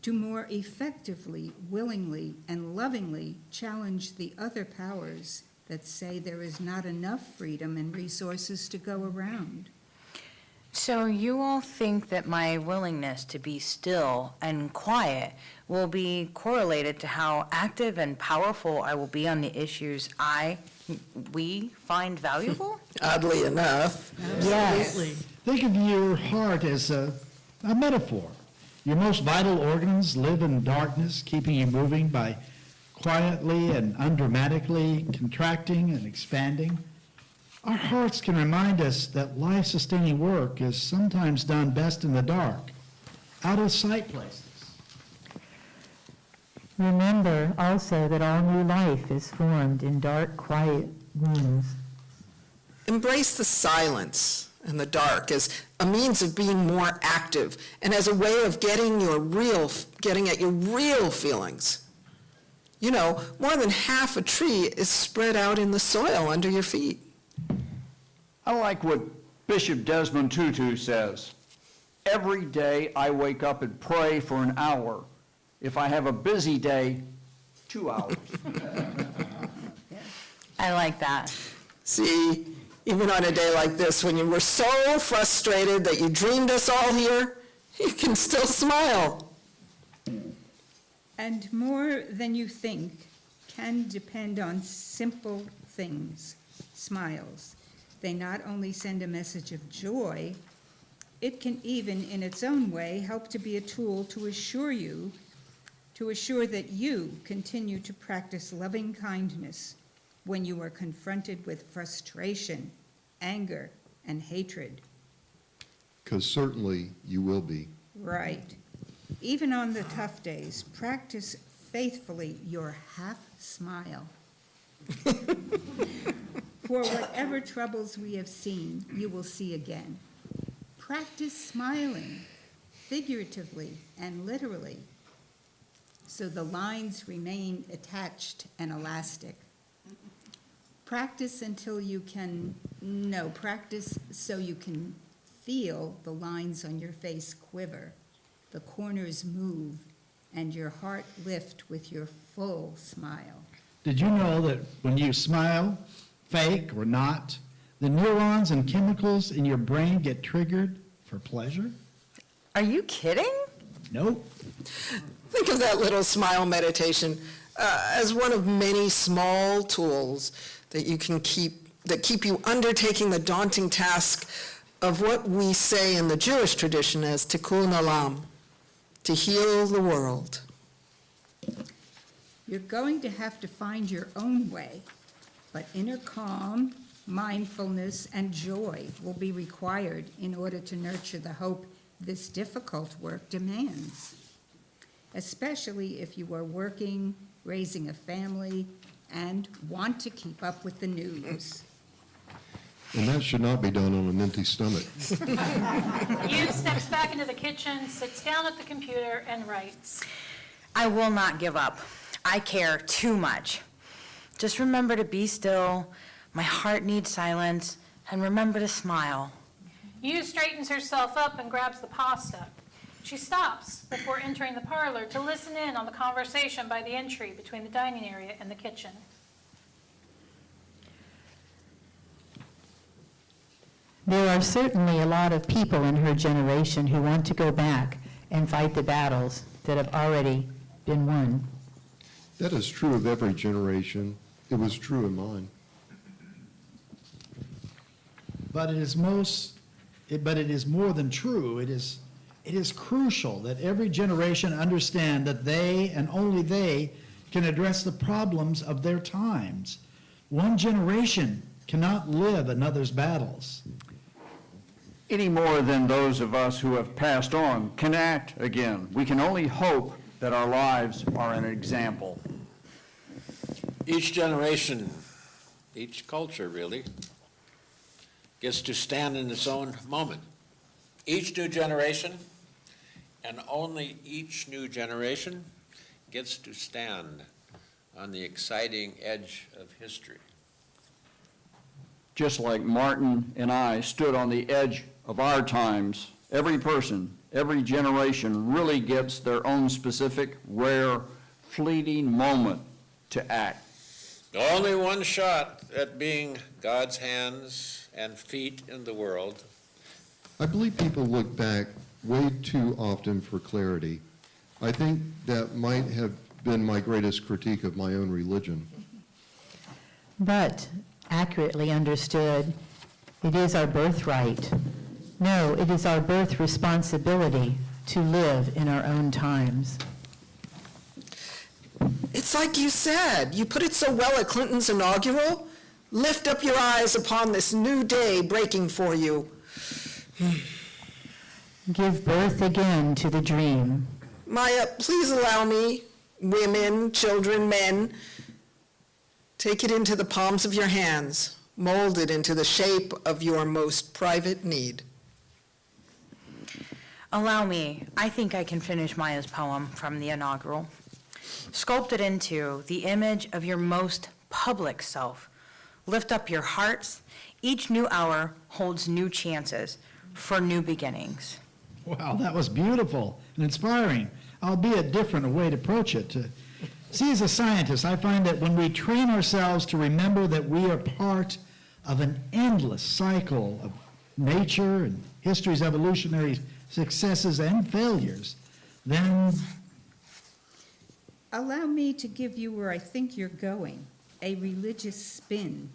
to more effectively, willingly, and lovingly challenge the other powers that say there is not enough freedom and resources to go around. So you all think that my willingness to be still and quiet will be correlated to how active and powerful I will be on the issues we find valuable? Oddly enough. Yes. Think of your heart as a metaphor. Your most vital organs live in darkness, keeping you moving by quietly and undramatically contracting and expanding. Our hearts can remind us that life-sustaining work is sometimes done best in the dark, out of sight places. Remember also that all new life is formed in dark, quiet rooms. Embrace the silence and the dark as a means of being more active and as a way of getting at your real feelings. You know, more than half a tree is spread out in the soil under your feet. I like what Bishop Desmond Tutu says. Every day I wake up and pray for an hour. If I have a busy day, 2 hours. I like that. See, even on a day like this, when you were so frustrated that you dreamed us all here, you can still smile. And more than you think can depend on simple things, smiles. They not only send a message of joy, it can even, in its own way, help to be a tool to assure that you continue to practice loving kindness when you are confronted with frustration, anger, and hatred. Because certainly you will be. Right. Even on the tough days, practice faithfully your half smile. For whatever troubles we have seen, you will see again. Practice smiling, figuratively and literally, so the lines remain attached and elastic. Practice so you can feel the lines on your face quiver, the corners move, and your heart lift with your full smile. Did you know that when you smile, fake or not, the neurons and chemicals in your brain get triggered for pleasure? Are you kidding? Nope. Think of that little smile meditation as one of many small tools that keep you undertaking the daunting task of what we say in the Jewish tradition as tikkun olam, to heal the world. You're going to have to find your own way, but inner calm, mindfulness, and joy will be required in order to nurture the hope this difficult work demands, especially if you are working, raising a family, and want to keep up with the news. And that should not be done on an empty stomach. Youth steps back into the kitchen, sits down at the computer, and writes. I will not give up. I care too much. Just remember to be still. My heart needs silence. And remember to smile. Youth straightens herself up and grabs the pasta. She stops before entering the parlor to listen in on the conversation by the entry between the dining area and the kitchen. There are certainly a lot of people in her generation who want to go back and fight the battles that have already been won. That is true of every generation. It was true in mine. But it is more than true. It is crucial that every generation understand that they and only they can address the problems of their times. One generation cannot live another's battles. Any more than those of us who have passed on can act again. We can only hope that our lives are an example. Each generation, each culture really, gets to stand in its own moment. Each new generation, and only each new generation, gets to stand on the exciting edge of history. Just like Martin and I stood on the edge of our times, every person, every generation really gets their own specific, rare, fleeting moment to act. Only one shot at being God's hands and feet in the world. I believe people look back way too often for clarity. I think that might have been my greatest critique of my own religion. But, accurately understood, it is our birthright. No, it is our birth responsibility to live in our own times. It's like you said, you put it so well at Clinton's inaugural. Lift up your eyes upon this new day breaking for you. Give birth again to the dream. Maya, please allow me, women, children, men, take it into the palms of your hands, mold it into the shape of your most private need. Allow me, I think I can finish Maya's poem from the inaugural. Sculpt it into the image of your most public self. Lift up your hearts. Each new hour holds new chances for new beginnings. Wow, that was beautiful and inspiring, albeit different a way to approach it. See, as a scientist, I find that when we train ourselves to remember that we are part of an endless cycle of nature and history's evolutionary successes and failures, then Allow me to give you where I think you're going, a religious spin.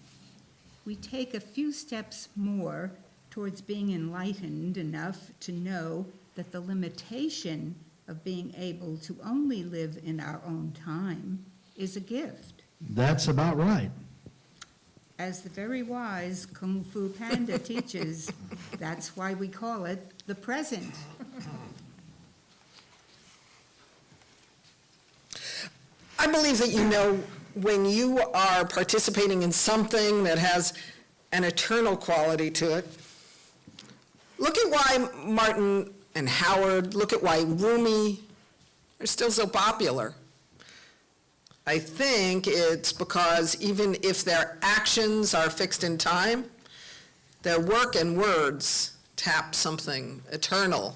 We take a few steps more towards being enlightened enough to know that the limitation of being able to only live in our own time is a gift. that's about right. As the very wise Kung Fu Panda teaches, that's why we call it the present. I believe that you know when you are participating in something that has an eternal quality to it. Look at why Martin and Howard, look at why Rumi are still so popular. I think it's because even if their actions are fixed in time, their work and words tap something eternal.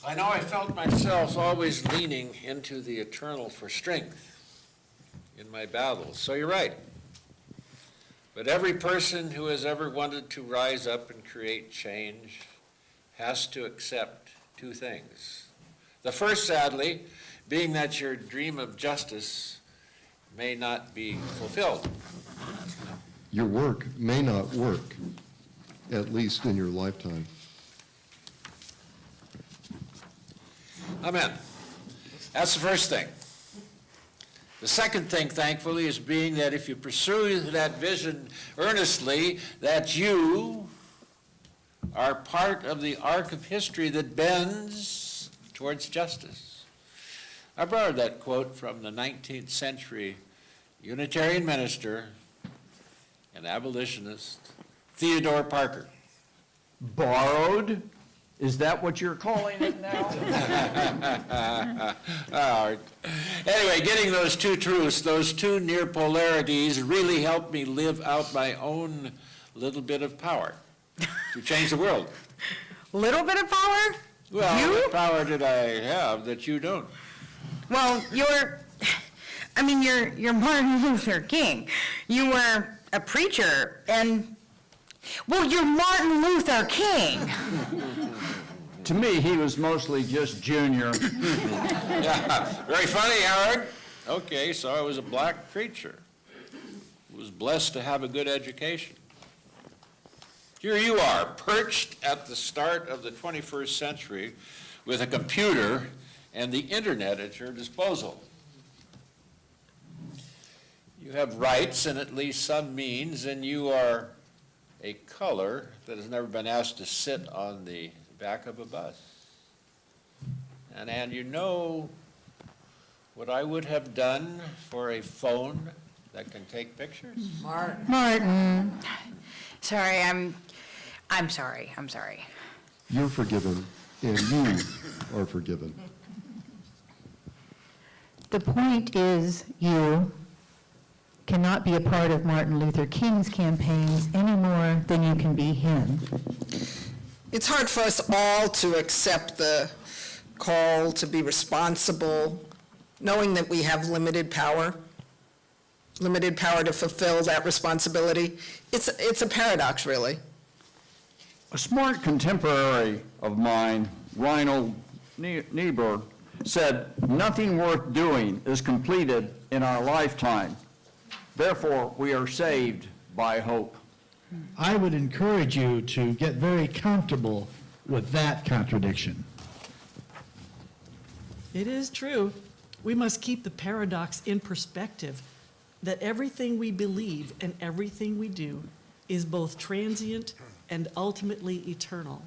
I know I felt myself always leaning into the eternal for strength in my battles, so you're right. But every person who has ever wanted to rise up and create change has to accept two things. The first, sadly, being that your dream of justice may not be fulfilled. Your work may not work, at least in your lifetime. Amen. That's the first thing. The second thing, thankfully, is being that if you pursue that vision earnestly, that you are part of the arc of history that bends towards justice. I borrowed that quote from the 19th century Unitarian minister and abolitionist Theodore Parker. Borrowed? Is that what you're calling it now? Anyway, getting those two truths, those two near polarities, really helped me live out my own little bit of power to change the world. Little bit of power? Well, You? what power did I have that you don't? Well, you're Martin Luther King. You were a preacher, and, well, you're Martin Luther King. To me, he was mostly just junior. Yeah, very funny, Howard. Okay, so I was a black preacher who was blessed to have a good education. Here you are, perched at the start of the 21st century with a computer and the internet at your disposal. You have rights and at least some means, and you are a color that has never been asked to sit on the back of a bus. And you know what I would have done for a phone that can take pictures? Martin. Sorry, I'm sorry. You're forgiven, and you are forgiven. The point is, you cannot be a part of Martin Luther King's campaigns any more than you can be him. It's hard for us all to accept the call to be responsible, knowing that we have limited power to fulfill that responsibility. It's a paradox, really. A smart contemporary of mine, Reinhold Niebuhr, said, "Nothing worth doing is completed in our lifetime. Therefore, we are saved by hope." I would encourage you to get very comfortable with that contradiction. It is true. We must keep the paradox in perspective that everything we believe and everything we do is both transient and ultimately eternal.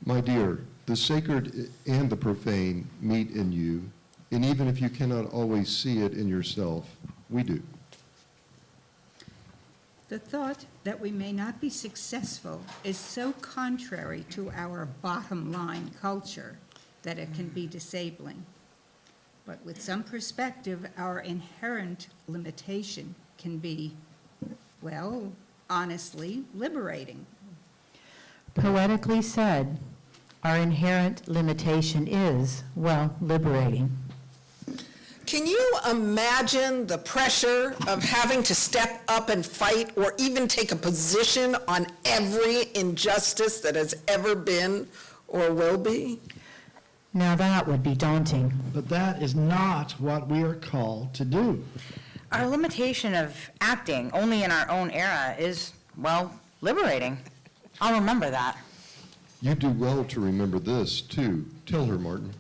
My dear, the sacred and the profane meet in you, and even if you cannot always see it in yourself, we do. The thought that we may not be successful is so contrary to our bottom line culture that it can be disabling. But with some perspective, our inherent limitation can be, well, honestly, liberating. Poetically said, our inherent limitation is, well, liberating. Can you imagine the pressure of having to step up and fight or even take a position on every injustice that has ever been or will be? Now that would be daunting. But that is not what we are called to do. Our limitation of acting only in our own era is, well, liberating. I'll remember that. You do well to remember this, too. Tell her, Martin.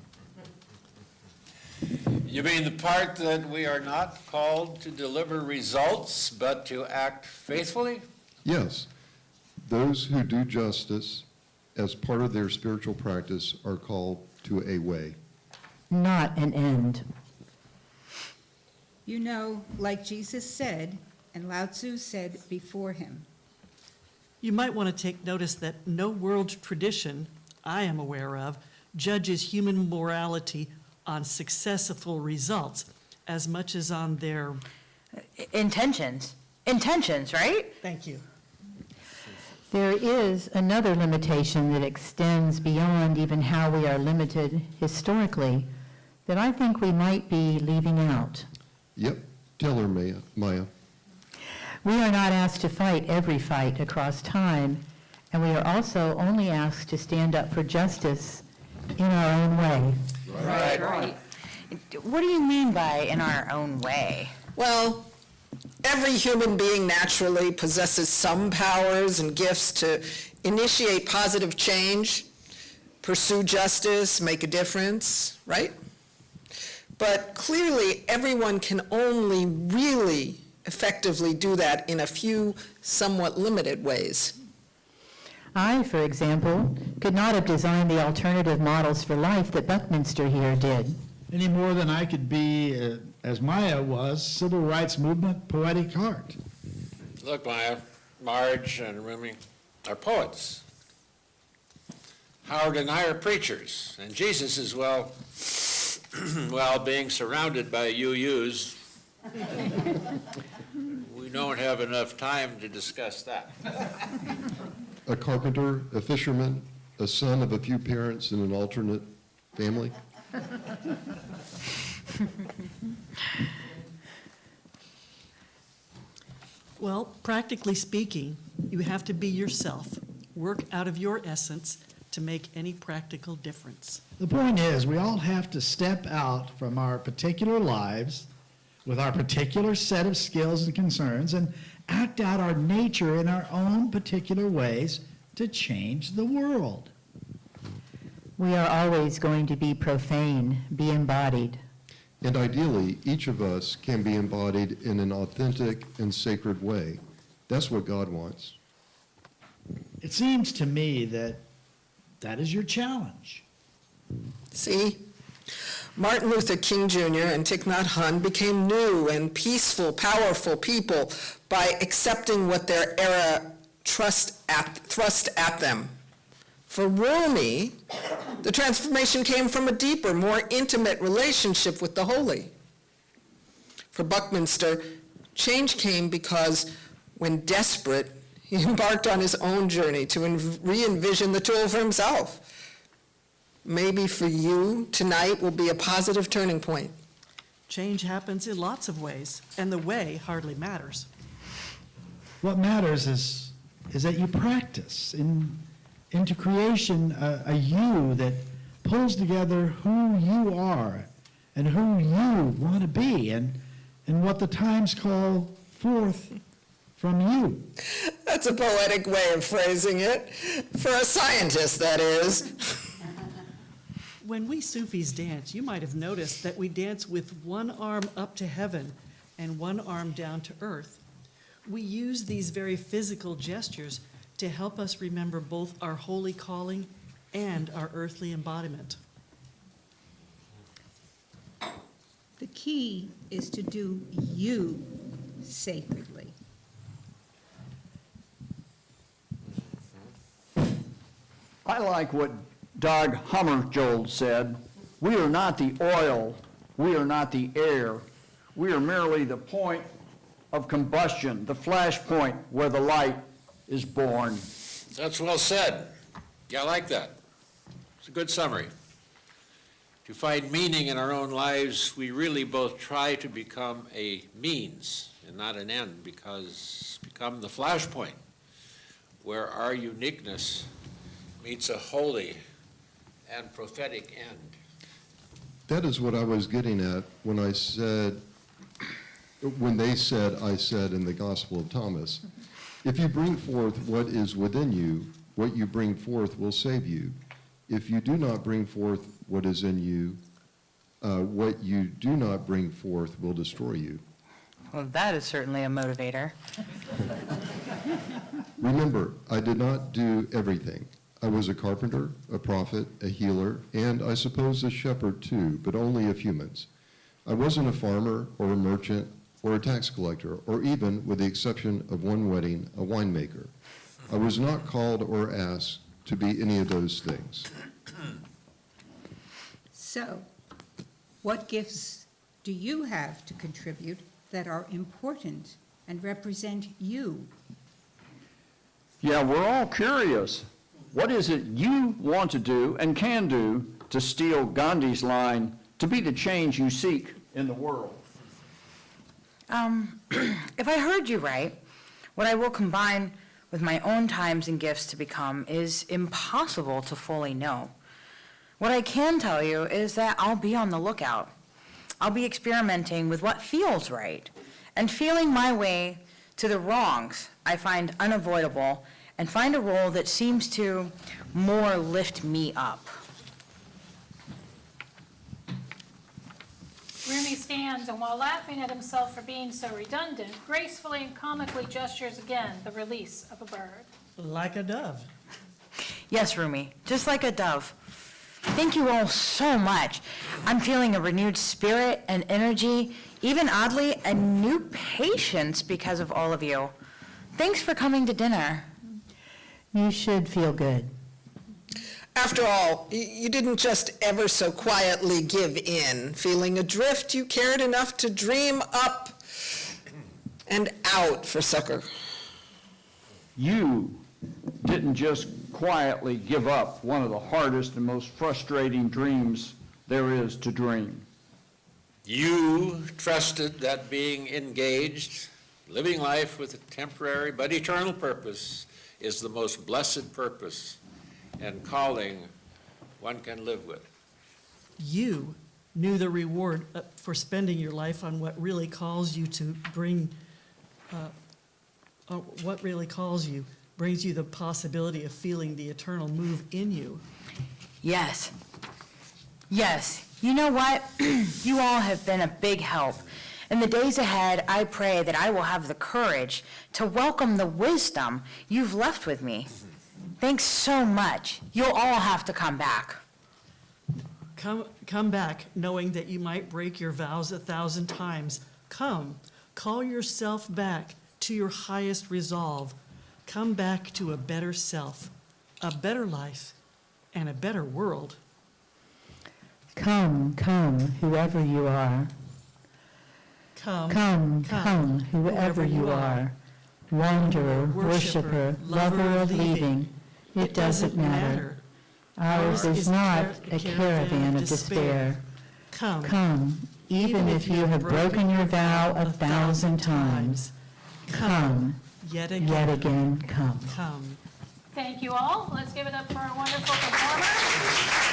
You mean the part that we are not called to deliver results, but to act faithfully? Yes, those who do justice as part of their spiritual practice are called to a way. Not an end. You know, like Jesus said, and Lao Tzu said before him, You might want to take notice that no world tradition I am aware of judges human morality on successful results as much as on their... Intentions, right? Thank you. There is another limitation that extends beyond even how we are limited historically that I think we might be leaving out. Yep, tell her, Maya. We are not asked to fight every fight across time, and we are also only asked to stand up for justice in our own way. Right. What do you mean by in our own way? Well, every human being naturally possesses some powers and gifts to initiate positive change, pursue justice, make a difference, right? But clearly, everyone can only really effectively do that in a few somewhat limited ways. I, for example, could not have designed the alternative models for life that Buckminster here did. Any more than I could be, as Maya was, civil rights movement poetic heart. Look, Maya, Marge and Rumi are poets. Howard and I are preachers, and Jesus is, well, being surrounded by UUs. We don't have enough time to discuss that. A carpenter, a fisherman, a son of a few parents in an alternate family. Well, practically speaking, you have to be yourself, work out of your essence to make any practical difference. The point is, we all have to step out from our particular lives with our particular set of skills and concerns and act out our nature in our own particular ways to change the world. We are always going to be profane, be embodied. And ideally, each of us can be embodied in an authentic and sacred way. That's what God wants. It seems to me that that is your challenge. See? Martin Luther King Jr. and Thich Nhat Hanh became new and peaceful, powerful people by accepting what their era thrust at them. For Rumi, the transformation came from a deeper, more intimate relationship with the holy. For Buckminster, change came because, when desperate, he embarked on his own journey to re-envision the tool for himself. Maybe for you, tonight will be a positive turning point. Change happens in lots of ways, and the way hardly matters. What matters is that you practice into creation a you that pulls together who you are and who you want to be and what the times call forth from you. That's a poetic way of phrasing it. For a scientist, that is. When we Sufis dance, you might have noticed that we dance with one arm up to heaven and one arm down to earth. We use these very physical gestures to help us remember both our holy calling and our earthly embodiment. The key is to do you sacredly. I like what Doug Hummerjold said. We are not the oil, we are not the air. We are merely the point of combustion, the flash point where the light is born. That's well said. Yeah, I like that. It's a good summary. To find meaning in our own lives, we really both try to become a means and not an end, become the flashpoint where our uniqueness meets a holy and prophetic end. That is what I was getting at when I said, when they said, I said in the Gospel of Thomas, if you bring forth what is within you, what you bring forth will save you. If you do not bring forth what is in you, what you do not bring forth will destroy you. Well, that is certainly a motivator. Remember, I did not do everything. I was a carpenter, a prophet, a healer, and I suppose a shepherd too, but only of humans. I wasn't a farmer or a merchant or a tax collector, or even, with the exception of one wedding, a winemaker. I was not called or asked to be any of those things. So, what gifts do you have to contribute that are important and represent you? Yeah, we're all curious. What is it you want to do and can do to steal Gandhi's line, to be the change you seek in the world? If I heard you right, what I will combine with my own times and gifts to become is impossible to fully know. What I can tell you is that I'll be on the lookout. I'll be experimenting with what feels right and feeling my way to the wrongs I find unavoidable and find a role that seems to more lift me up. Rumi stands, and while laughing at himself for being so redundant, gracefully and comically gestures again the release of a bird. Like a dove. Yes, Rumi, just like a dove. Thank you all so much. I'm feeling a renewed spirit and energy, even oddly, a new patience because of all of you. Thanks for coming to dinner. You should feel good. After all, you didn't just ever so quietly give in. Feeling adrift, you cared enough to dream up and out for succor. You didn't just quietly give up one of the hardest and most frustrating dreams there is to dream. You trusted that being engaged, living life with a temporary but eternal purpose is the most blessed purpose and calling one can live with. You knew the reward for spending your life on what really calls you to bring, what really calls you, brings you the possibility of feeling the eternal move in you. Yes. Yes. You know what? You all have been a big help. In the days ahead, I pray that I will have the courage to welcome the wisdom you've left with me. Thanks so much. You'll all have to come back. Come back knowing that you might break your vows 1,000 times. Come, call yourself back to your highest resolve. Come back to a better self, a better life, and a better world. Come, come, whoever you are. Come, Come, whoever you are. Wanderer, worshiper, lover of leaving, it doesn't matter. Ours is not a caravan of despair. Come, even if you have broken your vow 1,000 times. Come, yet again, come. Come. Thank you all. Let's give it up for our wonderful performers.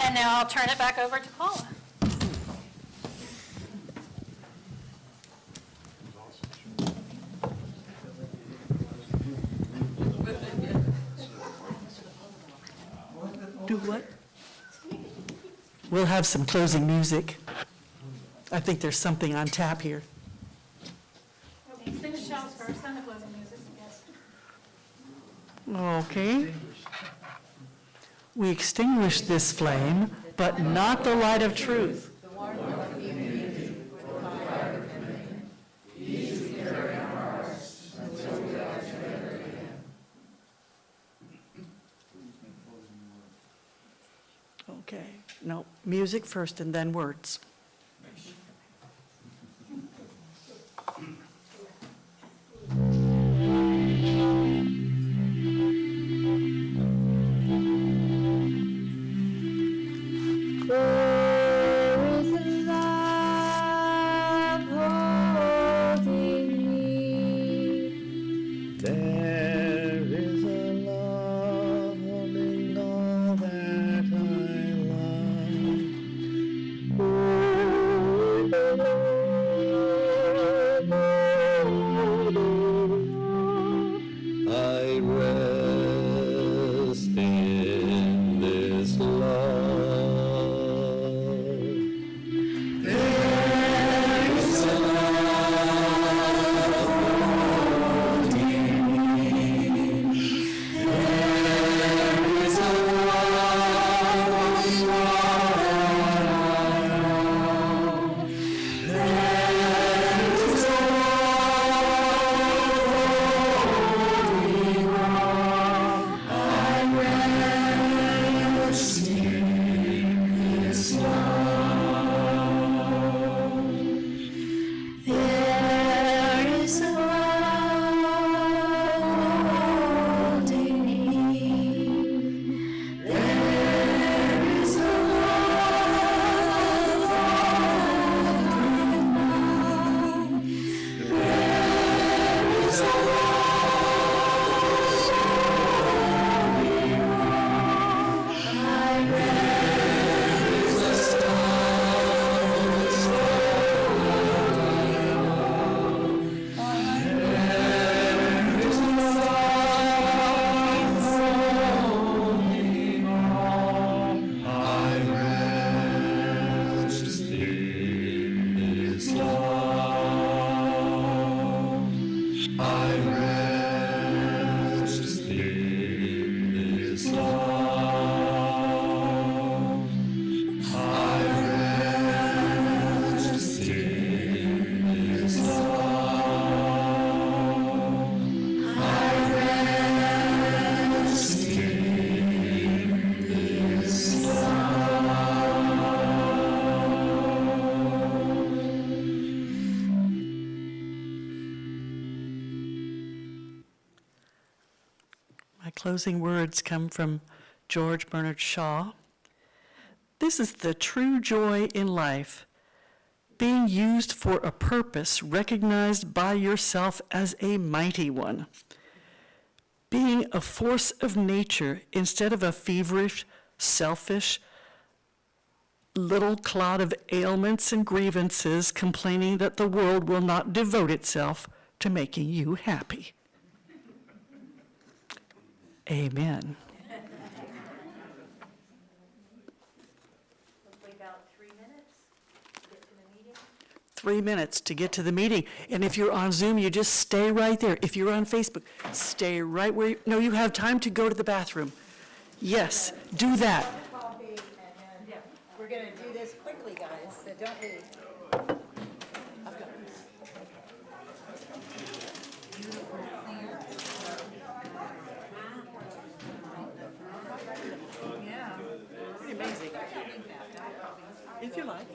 And now I'll turn it back over to Paula. Do what? We'll have some closing music. I think there's something on tap here. Okay, finish Charles first, then the closing music, yes. Okay. We extinguish this flame, but not the light of truth. Okay, no, music first and then words. My closing words come from George Bernard Shaw. This is the true joy in life, being used for a purpose recognized by yourself as a mighty one, being a force of nature instead of a feverish, selfish, little clod of ailments and grievances complaining that the world will not devote itself to making you happy. Amen. Hopefully about 3 minutes to get to the meeting. 3 minutes to get to the meeting. And if you're on Zoom, you just stay right there. If you're on Facebook, stay right where no, you have time to go to the bathroom. Yes, do that. Coffee, and then we're going to do this quickly, guys, so don't leave. Pretty amazing. If you like.